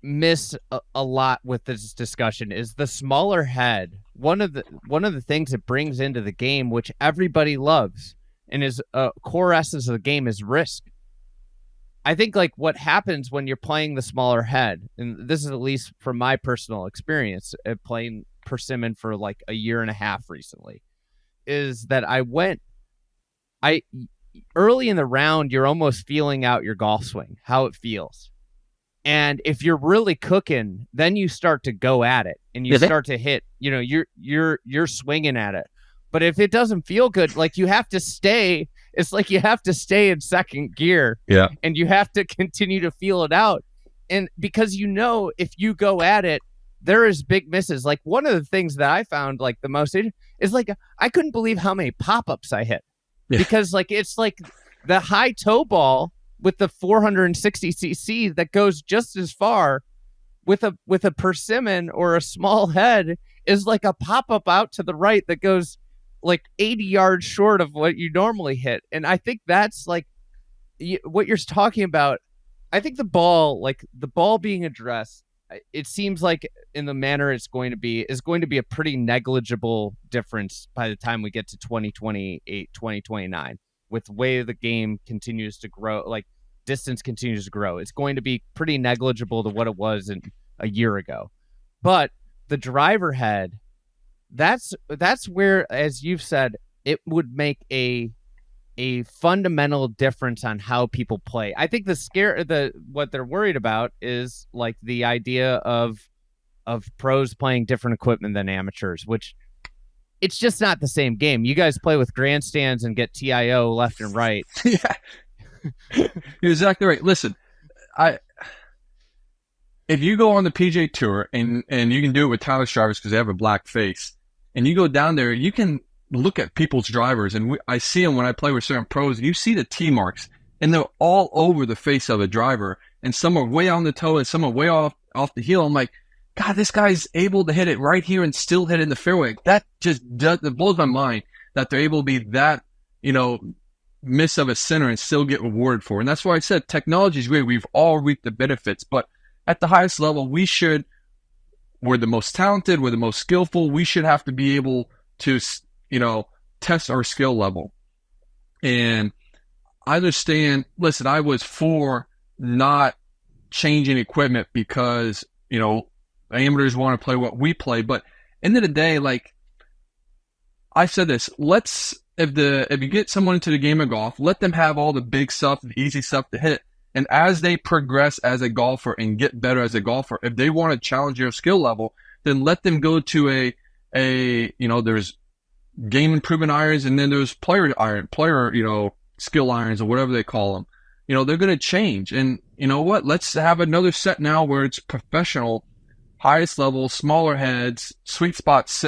miss a lot with this discussion is the smaller head. One of the things it brings into the game, which everybody loves and is a core essence of the game, is risk. I think like what happens when you're playing the smaller head, and this is at least from my personal experience playing Persimmon for like a year and a half recently, is that early in the round, you're almost feeling out your golf swing, how it feels. And if you're really cooking, then you start to go at it and you start to hit, you're swinging at it. But if it doesn't feel good, like you have to stay, it's like you have to stay in second gear. Yeah. And you have to continue to feel it out. And because if you go at it, there is big misses. Like one of the things that I found like the most is like, I couldn't believe how many pop-ups I hit. Yeah. Because like, it's like the high toe ball with the 460cc that goes just as far with a persimmon or a small head is like a pop-up out to the right that goes like 80 yards short of what you normally hit. And I think that's like what you're talking about. I think the ball being addressed, it seems like in the manner it's going to be, is going to be a pretty negligible difference by the time we get to 2028, 2029, with the way the game continues to grow, like distance continues to grow. It's going to be pretty negligible to what it was a year ago. But the driver head, that's where, as you've said, it would make a fundamental difference on how people play. I think what they're worried about is like the idea of pros playing different equipment than amateurs, which it's just not the same game. You guys play with grandstands and get TIO left and right. Yeah. You're exactly right. Listen, if you go on the PGA Tour and you can do it with Tyler's drivers because they have a black face, and you go down there, you can look at people's drivers, and I see them when I play with certain pros, and you see the T marks, and they're all over the face of a driver, and some are way on the toe, and some are way off the heel. I'm like, God, this guy's able to hit it right here and still hit it in the fairway. That just it blows my mind that they're able to be that, miss of a center and still get rewarded for. And that's why I said technology is great. We've all reaped the benefits, but at the highest level, we're the most talented, we're the most skillful. We should have to be able to, test our skill level. And I understand, listen, I was for not changing equipment because, amateurs want to play what we play. But end of the day, like I said this, if you get someone into the game of golf, let them have all the big stuff, the easy stuff to hit. And as they progress as a golfer and get better as a golfer, if they want to challenge your skill level, then let them go to there's game improvement irons, and then there's player skill irons or whatever they call them. They're going to change. And you know what? Let's have another set now where it's professional highest level, smaller heads, sweet spots,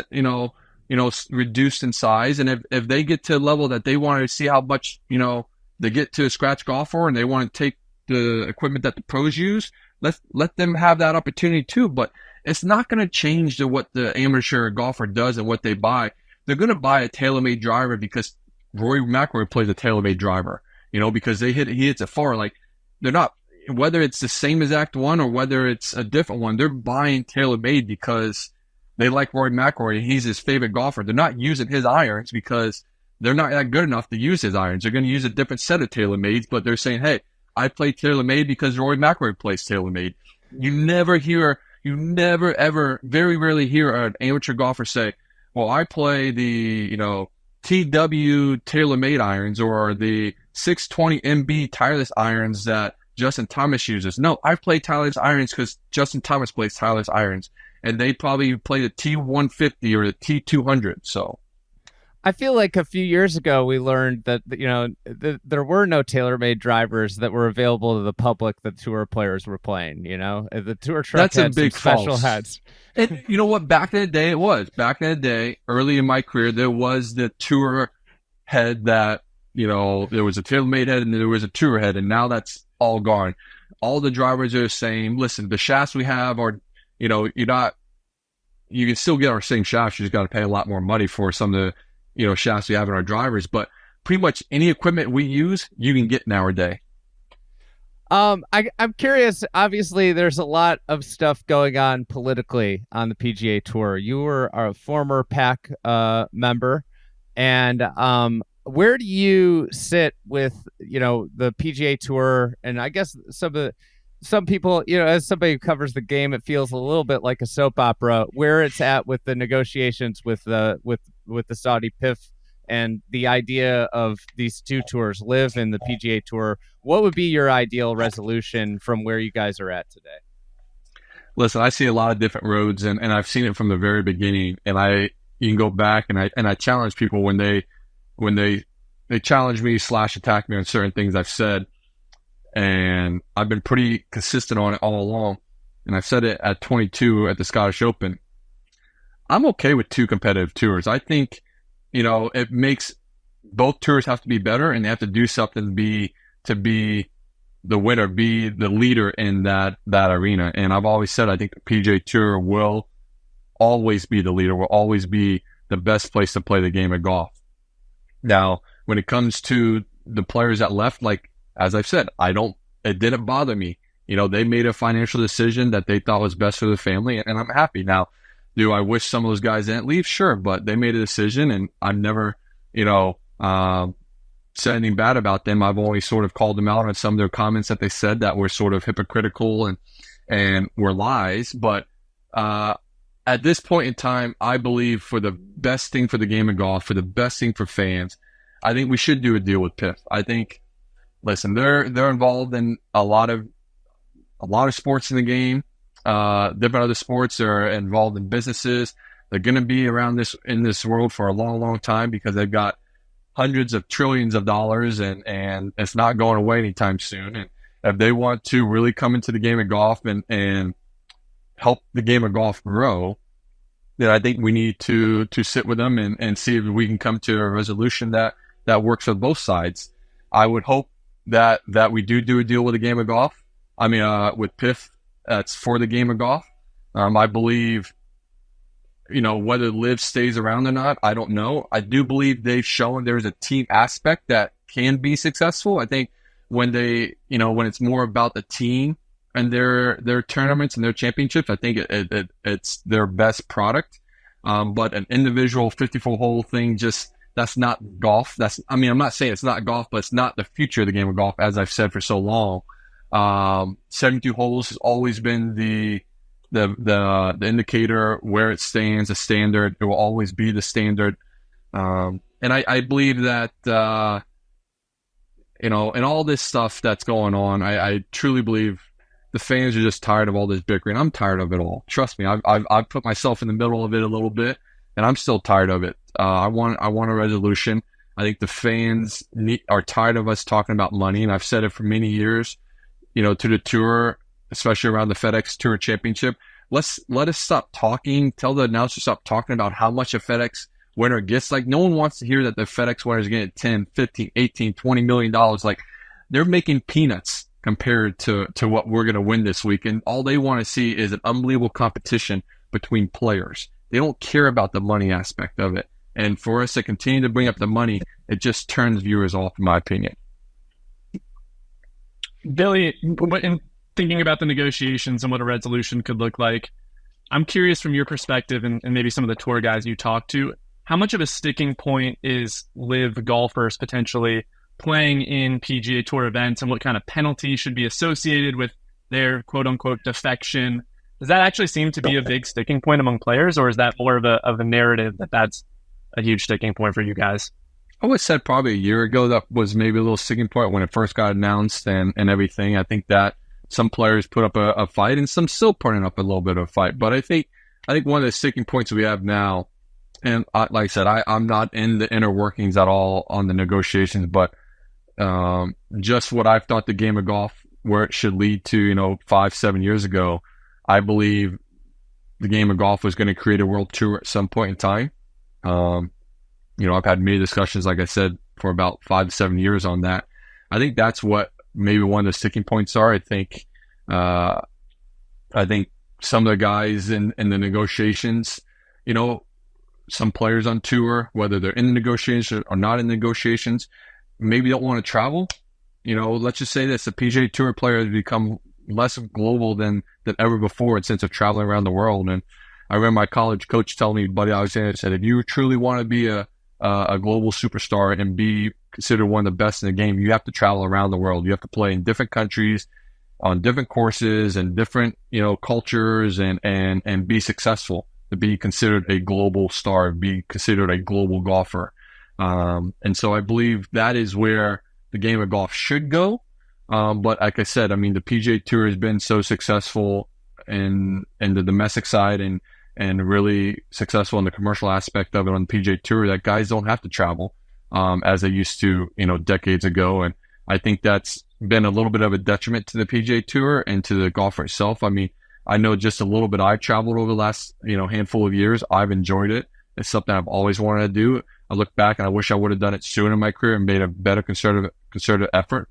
reduced in size. And if they get to a level that they want to see how much, they get to a scratch golfer and they want to take the equipment that the pros use, let them have that opportunity too. But it's not going to change what the amateur golfer does and what they buy. They're going to buy a TaylorMade driver because Rory McIlroy plays a TaylorMade driver, because he hits it far. Like, they're not, whether it's the same exact one or whether it's a different one, they're buying TaylorMade because they like Rory McIlroy and he's his favorite golfer. They're not using his irons because they're not that good enough to use his irons. They're going to use a different set of TaylorMades, but they're saying, hey, I play TaylorMade because Rory McIlroy plays TaylorMade. You never, ever, very rarely hear an amateur golfer say, well, I play the, TW TaylorMade irons or the 620 MB tireless irons that Justin Thomas uses. No, I play tireless irons because Justin Thomas plays tireless irons. And they probably play the T150 or the T200. So I feel like a few years ago we learned that there were no TaylorMade drivers that were available to the public that tour players were playing. The tour truck had some special heads. And you know what? Back in the day, early in my career, there was the tour head that there was a TaylorMade head and there was a tour head, and now that's all gone. All the drivers are the same. Listen, the shafts we have are, you can still get our same shafts. You just got to pay a lot more money for some of the shafts we have in our drivers, but pretty much any equipment we use, you can get nowadays. I'm curious. Obviously, there's a lot of stuff going on politically on the PGA Tour. You were a former PAC member, and where do you sit with the PGA Tour? And I guess some people, as somebody who covers the game, it feels a little bit like a soap opera. Where it's at with the negotiations with the Saudi PIF and the idea of these two tours, LIV and the PGA Tour. What would be your ideal resolution from where you guys are at today? Listen, I see a lot of different roads, and I've seen it from the very beginning. And you can go back and I challenge people when they challenge me / attack me on certain things I've said. And I've been pretty consistent on it all along. And I've said it at 22 at the Scottish Open. I'm okay with two competitive tours. I think, it makes both tours have to be better, and they have to do something to be the winner, be the leader in that arena. And I've always said, I think the PGA Tour will always be the leader, will always be the best place to play the game of golf. Now, when it comes to the players that left, like, as I've said, it didn't bother me. They made a financial decision that they thought was best for the family, and I'm happy. Now, do I wish some of those guys didn't leave? Sure, but they made a decision, and I've never, said anything bad about them. I've only sort of called them out on some of their comments that they said that were sort of hypocritical and were lies. But at this point in time, I believe for the best thing for the game of golf, for the best thing for fans, I think we should do a deal with PIF. I think, listen, they're involved in a lot of sports in the game. Different other sports are involved in businesses. They're going to be around in this world for a long, long time because they've got hundreds of trillions of dollars and it's not going away anytime soon. And if they want to really come into the game of golf and help the game of golf grow, then I think we need to sit with them and see if we can come to a resolution that works for both sides. I would hope that we do a deal with the game of golf. I mean, with PIF, that's for the game of golf. I believe, whether LIV stays around or not, I don't know. I do believe they've shown there's a team aspect that can be successful. I think when when it's more about the team and their tournaments and their championships, I think it's their best product. But an individual 54-hole thing, that's not golf. I'm not saying it's not golf, but it's not the future of the game of golf, as I've said for so long. 72 holes has always been the indicator where it stands, a standard. It will always be the standard. And I believe that, and all this stuff that's going on, I truly believe the fans are just tired of all this bickering. I'm tired of it all. Trust me. I've put myself in the middle of it a little bit, and I'm still tired of it. I want a resolution. I think the fans are tired of us talking about money, and I've said it for many years. To the tour, especially around the FedEx Tour Championship, let us stop talking. Tell the announcer to stop talking about how much a FedEx winner gets. Like, no one wants to hear that the FedEx winner is getting 10, 15, 18, $20 million. Like, they're making peanuts compared to what we're going to win this week. And all they want to see is an unbelievable competition between players. They don't care about the money aspect of it. And for us to continue to bring up the money, it just turns viewers off, in my opinion. Billy, in thinking about the negotiations and what a resolution could look like, I'm curious from your perspective and maybe some of the tour guys you talk to, how much of a sticking point is LIV golfers potentially playing in PGA Tour events, and what kind of penalty should be associated with their quote-unquote defection? Does that actually seem to be a big sticking point among players, or is that more of a narrative that's a huge sticking point for you guys? I would have said probably a year ago that was maybe a little sticking point when it first got announced and everything. I think that some players put up a fight, and some still putting up a little bit of a fight. But I think one of the sticking points we have now, and like I said, I'm not in the inner workings at all on the negotiations, but just what I've thought the game of golf, where it should lead to, 5-7 years ago, I believe the game of golf was going to create a world tour at some point in time. I've had many discussions, like I said, for about 5 to 7 years on that. I think that's what maybe one of the sticking points are. I think some of the guys in the negotiations, some players on tour, whether they're in the negotiations or not in the negotiations, maybe don't want to travel. Let's just say this: the PGA Tour player has become less global than ever before in sense of traveling around the world. And I remember my college coach telling me, Buddy Alexander said, if you truly want to be a global superstar and be considered one of the best in the game, you have to travel around the world. You have to play in different countries, on different courses and different, cultures, and be successful to be considered a global star, be considered a global golfer. And so I believe that is where the game of golf should go. But like I said, the PGA Tour has been so successful in the domestic side and really successful in the commercial aspect of it on the PGA Tour that guys don't have to travel as they used to, decades ago. And I think that's been a little bit of a detriment to the PGA Tour and to the golfer itself. I know just a little bit I've traveled over the last, handful of years. I've enjoyed it. It's something I've always wanted to do. I look back and I wish I would have done it sooner in my career and made a better concerted effort.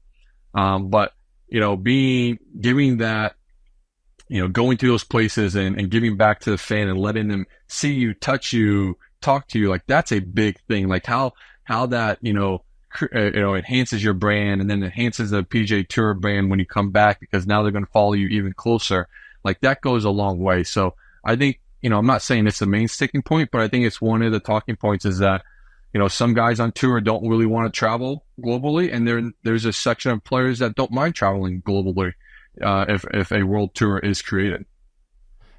But giving that, going to those places and giving back to the fan and letting them see you, touch you, talk to you, like that's a big thing. Like how that, enhances your brand and then enhances the PGA Tour brand when you come back, because now they're going to follow you even closer. Like that goes a long way. So I think, I'm not saying it's the main sticking point, but I think it's one of the talking points is that, some guys on tour don't really want to travel globally, and there's a section of players that don't mind traveling globally if a world tour is created.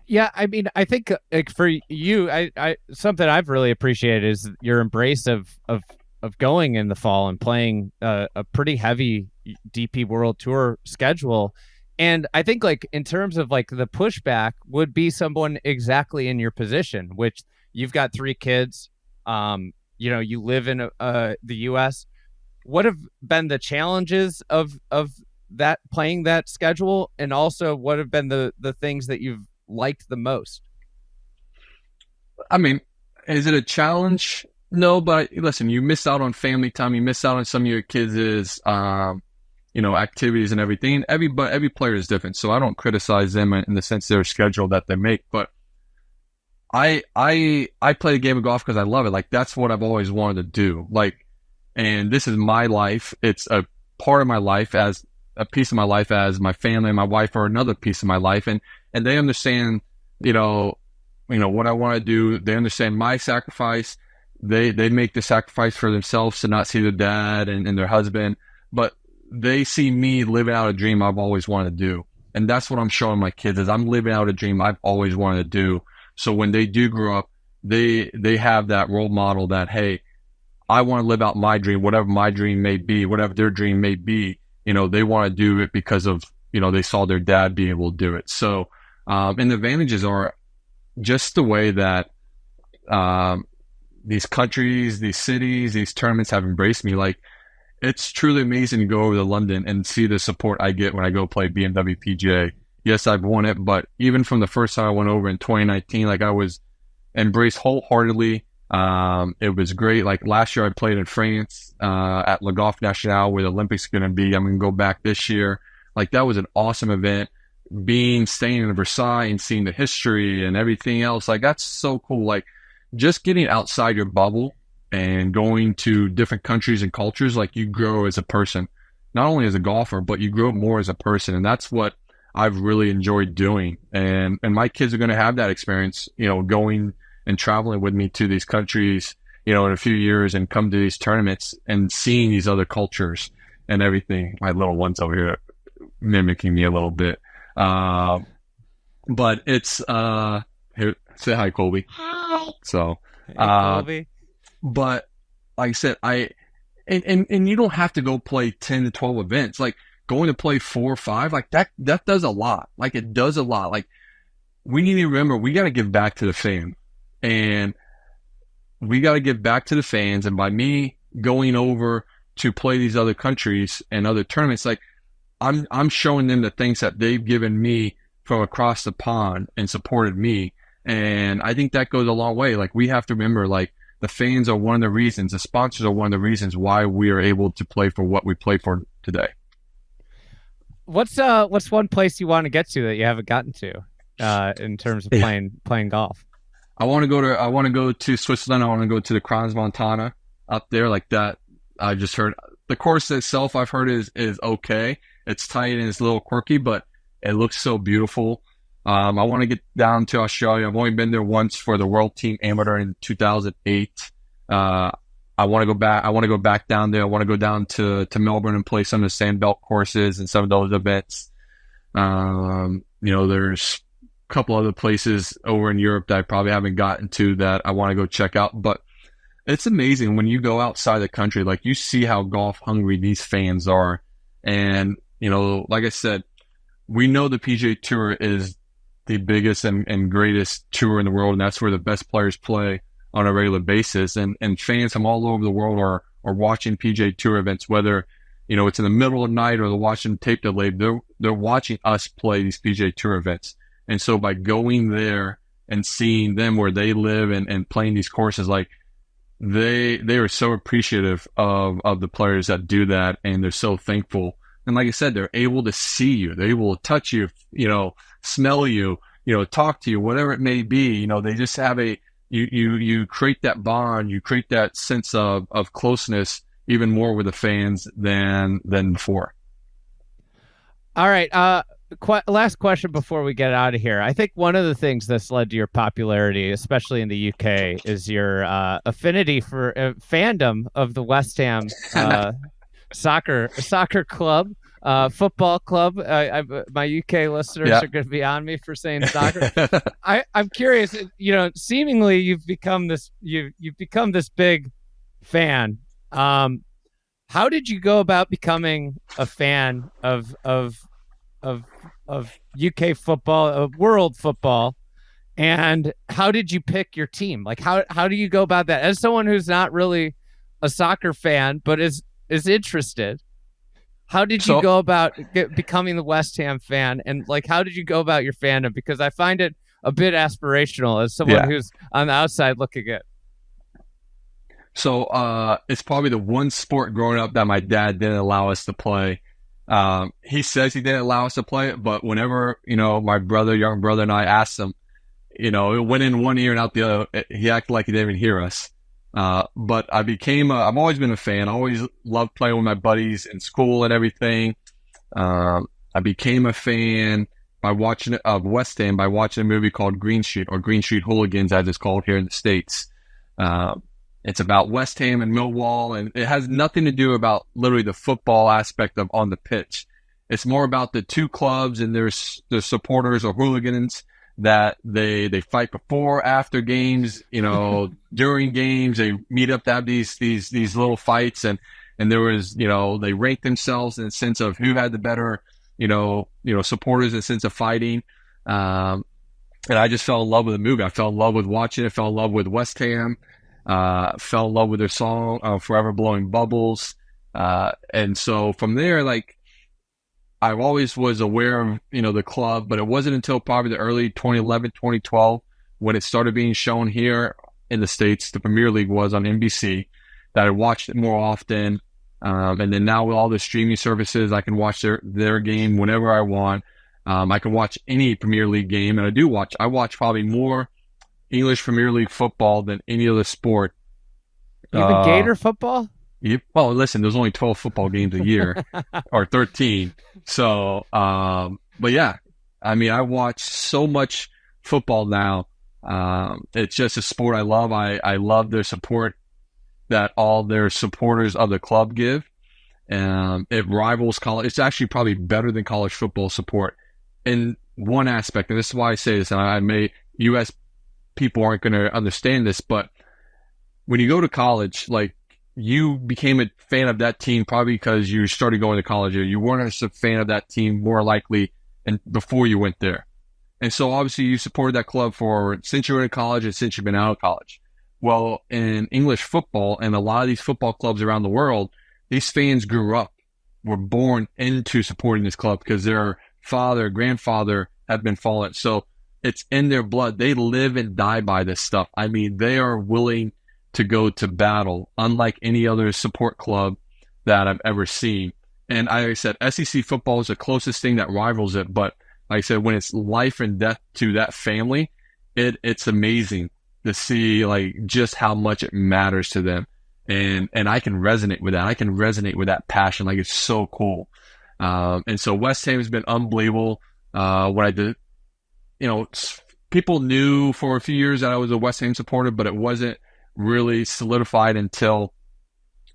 Yeah, I think for you, I something I've really appreciated is your embrace of going in the fall and playing a pretty heavy DP World Tour schedule. And I think in terms of the pushback would be someone exactly in your position, which you've got 3 kids. You live in the U.S. What have been the challenges of that playing that schedule, and also what have been the things that you've liked the most? Is it a challenge? No, but listen, you miss out on family time. You miss out on some of your kids' activities and everything. Every player is different, so I don't criticize them in the sense of their schedule that they make, but I play the game of golf because I love it. Like that's what I've always wanted to do. And this is my life. It's a part of my life, as a piece of my life, as my family and my wife are another piece of my life. And they understand, what I want to do. They understand my sacrifice. They make the sacrifice for themselves to not see their dad and their husband, but they see me living out a dream I've always wanted to do. And that's what I'm showing my kids is I'm living out a dream I've always wanted to do. So when they do grow up, they have that role model that, hey, I want to live out my dream, whatever my dream may be, whatever their dream may be, they want to do it because of, they saw their dad being able to do it. So, and the advantages are just the way that, these countries, these cities, these tournaments have embraced me. Like it's truly amazing to go over to London and see the support I get when I go play BMW PGA yes, I've won it, but even from the first time I went over in 2019, like I was embraced wholeheartedly. It was great. Like last year I played in France, at Le Golf National where the Olympics are going to be. I'm going to go back this year. Like that was an awesome event. Staying in Versailles and seeing the history and everything else. Like that's so cool. Like just getting outside your bubble and going to different countries and cultures, like you grow as a person, not only as a golfer, but you grow more as a person. And that's what I've really enjoyed doing. And my kids are going to have that experience, you know, going and traveling with me to these countries, you know, in a few years and come to these tournaments and seeing these other cultures and everything. My little one's over here mimicking me a little bit. But it's, here, say hi, Colby. Hi. So, Hey, Colby. but like I said, and you don't have to go play 10 to 12 events. Like going to play 4 or 5, like that does a lot. Like it does a lot. Like we need to remember, we got to give back to the fan, and we got to give back to the fans. And by me going over to play these other countries and other tournaments, like I'm showing them the things that they've given me from across the pond and supported me. And I think that goes a long way. Like we have to remember, like the fans are one of the reasons, the sponsors are one of the reasons why we are able to play for what we play for today. What's one place you want to get to that you haven't gotten to, in terms of playing golf? I want to go to Switzerland. I want to go to the Crans Montana up there, like that. I just heard the course itself, I've heard is okay. It's tight and it's a little quirky, but it looks so beautiful. I want to get down to Australia. I've only been there once for the World Team Amateur in 2008. I want to go back. I want to go back down there. I want to go down to Melbourne and play some of the Sandbelt courses and some of those events. You know, there's a couple other places over in Europe that I probably haven't gotten to that I want to go check out. But it's amazing when you go outside the country, like you see how golf hungry these fans are. And, you know, like I said, we know the PGA Tour is the biggest and greatest tour in the world, and that's where the best players play on a regular basis. And fans from all over the world are watching PGA Tour events, whether, you know, it's in the middle of the night or they're watching tape delay. They're watching us play these PGA Tour events. And so by going there and seeing them where they live and playing these courses, like they are so appreciative of the players that do that, and they're so thankful. And like I said, they're able to see you, they're able to touch you, you know, smell you, you know, talk to you, whatever it may be. You know, they just have you create that bond, you create that sense of closeness even more with the fans than before. All right. Last question before we get out of here. I think one of the things that's led to your popularity, especially in the UK, is your affinity for fandom of the West Ham soccer club, football club. My UK listeners are going to be on me for saying soccer. I'm curious. You know, seemingly you've become this big fan. How did you go about becoming a fan of UK football, of world football, and how did you pick your team? Like how do you go about that as someone who's not really a soccer fan but is interested? How did you go about becoming the West Ham fan, and like how did you go about your fandom? Because I find it a bit aspirational as someone who's on the outside looking in. So it's probably the one sport growing up that my dad didn't allow us to play. He says he didn't allow us to play it, but whenever, you know, my young brother and I asked him, you know, it went in one ear and out the other. He acted like he didn't even hear us. But I've always been a fan. I always loved playing with my buddies in school and everything. I became a fan by watching West Ham, by watching a movie called Green Street, or Green Street Hooligans as it's called here in the States. It's about West Ham and Millwall, and it has nothing to do about literally the football aspect of on the pitch. It's more about the two clubs and their supporters or hooligans that they fight before, after games, you know, during games, they meet up to have these little fights, and there was, you know, they rank themselves in the sense of who had the better, you know, supporters in the sense of fighting. And I just fell in love with the movie. I fell in love with watching it, fell in love with West Ham. Fell in love with their song, Forever Blowing Bubbles. And so from there, like, I always was aware of, the club, but it wasn't until probably the early 2011, 2012 when it started being shown here in the States, the Premier League was on NBC, that I watched it more often. And then now with all the streaming services, I can watch their game whenever I want. I can watch any Premier League game, and I watch probably more English Premier League football than any other sport. Even Gator football? Well, listen, there's only 12 football games a year, or 13. So, but yeah, I mean, I watch so much football now. It's just a sport I love. I love their support that all their supporters of the club give. It rivals college. It's actually probably better than college football support in one aspect. And this is why I say this, and U.S. people aren't going to understand this, but when you go to college, like, you became a fan of that team probably because you started going to college, or you weren't a fan of that team more likely and before you went there. And so obviously you supported that club since you were in college and since you've been out of college. Well, in English football and a lot of these football clubs around the world, these fans were born into supporting this club because their father, grandfather have been following. So it's in their blood. They live and die by this stuff. I mean, they are willing to go to battle, unlike any other support club that I've ever seen. And like I said, SEC football is the closest thing that rivals it. But like I said, when it's life and death to that family, it's amazing to see like just how much it matters to them. And I can resonate with that. I can resonate with that passion. Like, it's so cool. And so West Ham has been unbelievable. When I did, people knew for a few years that I was a West Ham supporter, but it wasn't really solidified until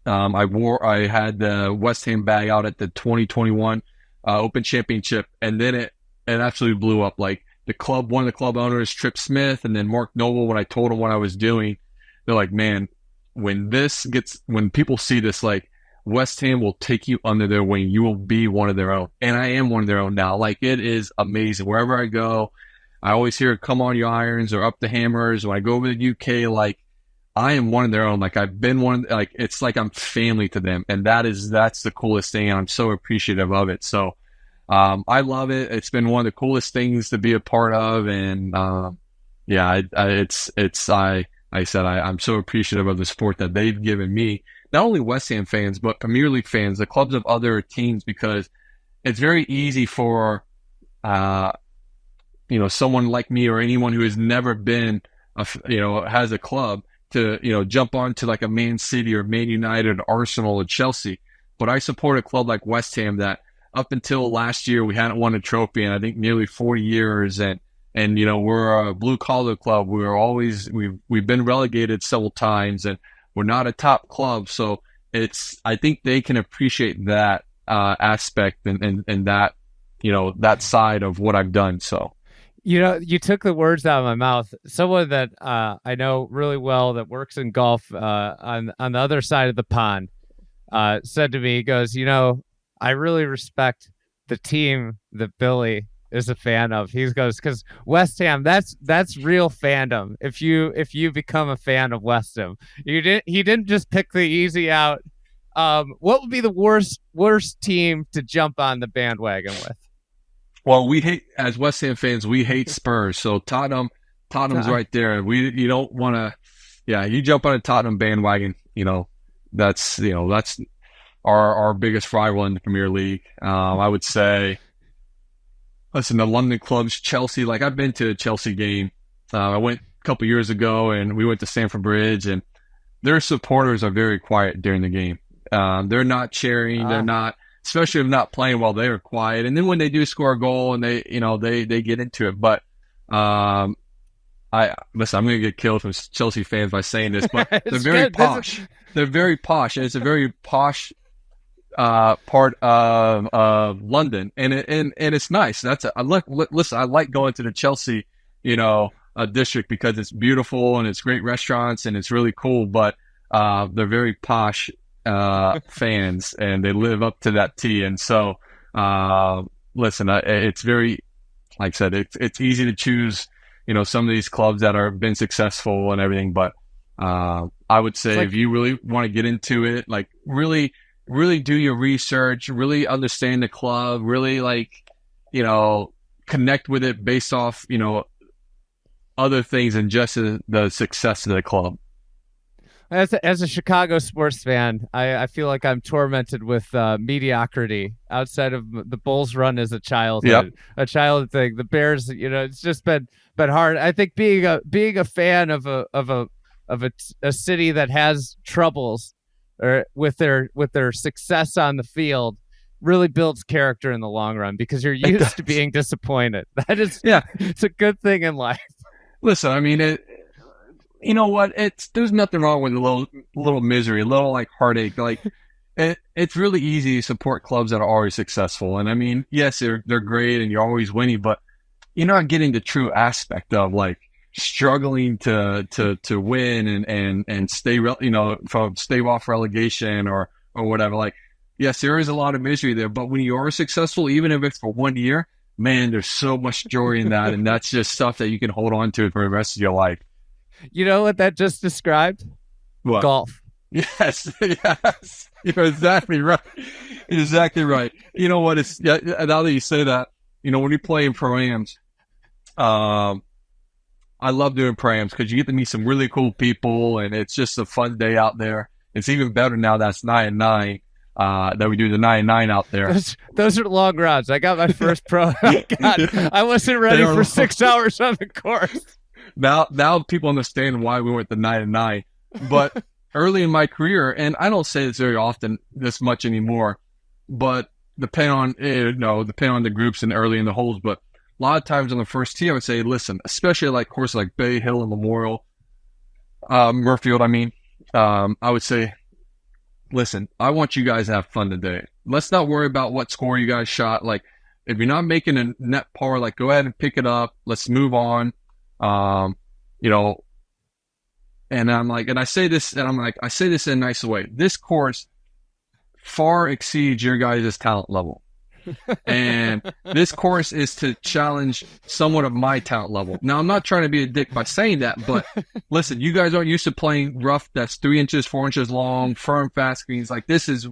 I had the West Ham bag out at the 2021 Open Championship, and then it absolutely blew up. Like, one of the club owners, Trip Smith, and then Mark Noble, when I told them what I was doing, they're like, man, when people see this, like, West Ham will take you under their wing. You will be one of their own. And I am one of their own now. Like, it is amazing. Wherever I go, I always hear, come on, you Irons, or up the Hammers. When I go over to the UK, like, I am one of their own. Like, I've been one, like, it's like I'm family to them. And that's the coolest thing. And I'm so appreciative of it. So, I love it. It's been one of the coolest things to be a part of. And, yeah, I'm so appreciative of the support that they've given me. Not only West Ham fans, but Premier League fans, the clubs of other teams, because it's very easy for, someone like me or anyone who has never been, has a club to, jump onto like a Man City or Man United, Arsenal, or Chelsea. But I support a club like West Ham that up until last year, we hadn't won a trophy in, I think, nearly 40 years. And we're a blue collar club. We've been relegated several times, and we're not a top club. So I think they can appreciate that, aspect and that, that side of what I've done. So. You took the words out of my mouth. Someone that I know really well that works in golf on the other side of the pond said to me, he goes, I really respect the team that Billy is a fan of. He goes, because West Ham, that's real fandom. If you become a fan of West Ham, he didn't just pick the easy out. What would be the worst team to jump on the bandwagon with? Well, as West Ham fans, we hate Spurs. So Tottenham's right there. You don't want to, you jump on a Tottenham bandwagon, that's our biggest rival in the Premier League. I would say, listen, the London clubs, Chelsea, like, I've been to a Chelsea game. I went a couple years ago, and we went to Stamford Bridge, and their supporters are very quiet during the game. They're not cheering. They're not, especially if not playing well, they are quiet. And then when they do score a goal and they get into it. But, I'm going to get killed from Chelsea fans by saying this, but they're very posh. They're very posh, and it's a very posh part of London, and it's nice. I like going to the Chelsea, district, because it's beautiful and it's great restaurants and it's really cool. But they're very posh fans, and they live up to that T. And so, it's very, like I said, it's easy to choose, some of these clubs that are been successful and everything. But I would say, if you really want to get into it, like, really really do your research, really understand the club, really like, connect with it based off, other things than just the success of the club. As a Chicago sports fan, I feel like I'm tormented with mediocrity outside of the Bulls run as a childhood, a childhood thing. The Bears, it's just been hard. I think being a fan of a city that has troubles or with their success on the field really builds character in the long run because you're used to being disappointed. That is, it's a good thing in life. Listen, I mean, you know what? There's nothing wrong with a little misery, a little like heartache. Like it's really easy to support clubs that are already successful. And I mean, yes, they're great and you're always winning, but you're not getting the true aspect of like struggling to win and stay, from stave off relegation or whatever. Like, yes, there is a lot of misery there, but when you are successful, even if it's for 1 year, man, there's so much joy in that. And that's just stuff that you can hold on to for the rest of your life. You know what that just described? What? Golf. Yes. You're exactly right. Exactly right. You know what? Now that you say that, when you play in pro-ams, I love doing pro-ams because you get to meet some really cool people and it's just a fun day out there. It's even better now that's 9-9. That we do the 9-9 out there. Those are long rounds. I got my first pro. I wasn't ready for 6 hours on the course. Now people understand why we went the 9-9. But early in my career, and I don't say this very often, this much anymore, but depending on the groups and early in the holes, but a lot of times on the first tee, I would say, listen, especially like courses like Bay Hill and Memorial, Murfield, I would say, listen, I want you guys to have fun today. Let's not worry about what score you guys shot. Like, if you're not making a net par, like, go ahead and pick it up. Let's move on. And I'm like, and I say this in a nice way. This course far exceeds your guys' talent level. And this course is to challenge somewhat of my talent level. Now, I'm not trying to be a dick by saying that, but listen, you guys aren't used to playing rough that's 3 inches, 4 inches long, firm, fast greens. Like, this is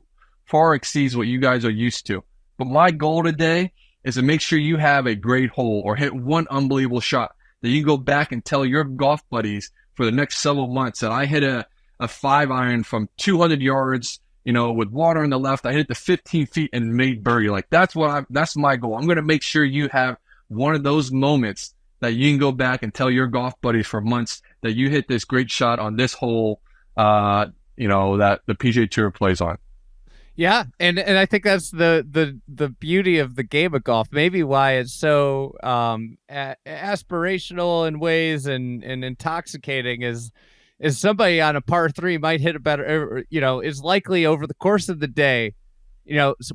far exceeds what you guys are used to. But my goal today is to make sure you have a great hole or hit one unbelievable shot that you can go back and tell your golf buddies for the next several months that I hit a 5-iron from 200 yards, with water on the left. I hit the 15 feet and made birdie. Like, that's my goal. I'm going to make sure you have one of those moments that you can go back and tell your golf buddies for months that you hit this great shot on this hole, that the PGA Tour plays on. Yeah, and I think that's the beauty of the game of golf. Maybe why it's so aspirational in ways and intoxicating is somebody on a par 3 might hit a better, is likely over the course of the day,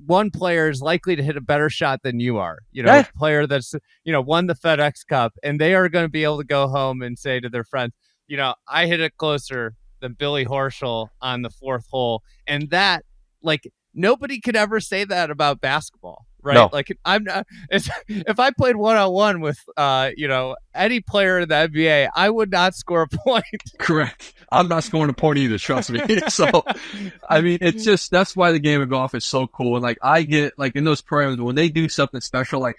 one player is likely to hit a better shot than you are. A player that's won the FedEx Cup, and they are going to be able to go home and say to their friends, I hit it closer than Billy Horschel on the 4th hole, and that. Like, nobody could ever say that about basketball, right? No. Like, I'm not. If I played 1-on-1 with, any player in the NBA, I would not score a point. Correct. I'm not scoring a point either. Trust me. So, I mean, it's just that's why the game of golf is so cool. And like, I get like in those programs when they do something special, like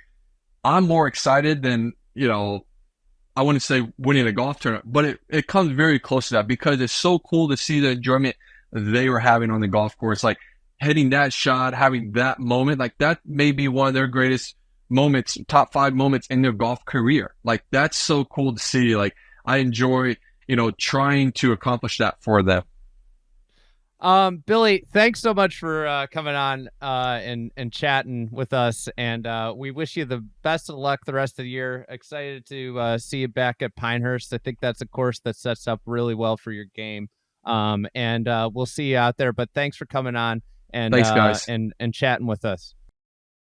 I'm more excited than I wouldn't say winning a golf tournament, but it comes very close to that because it's so cool to see the enjoyment they were having on the golf course. Like, hitting that shot, having that moment, like that may be one of their greatest moments, top 5 moments in their golf career. Like, that's so cool to see. Like, I enjoy, trying to accomplish that for them. Billy, thanks so much for coming on and chatting with us. And we wish you the best of luck the rest of the year. Excited to see you back at Pinehurst. I think that's a course that sets up really well for your game. And we'll see you out there. But thanks for coming on. And thanks, guys. And chatting with us.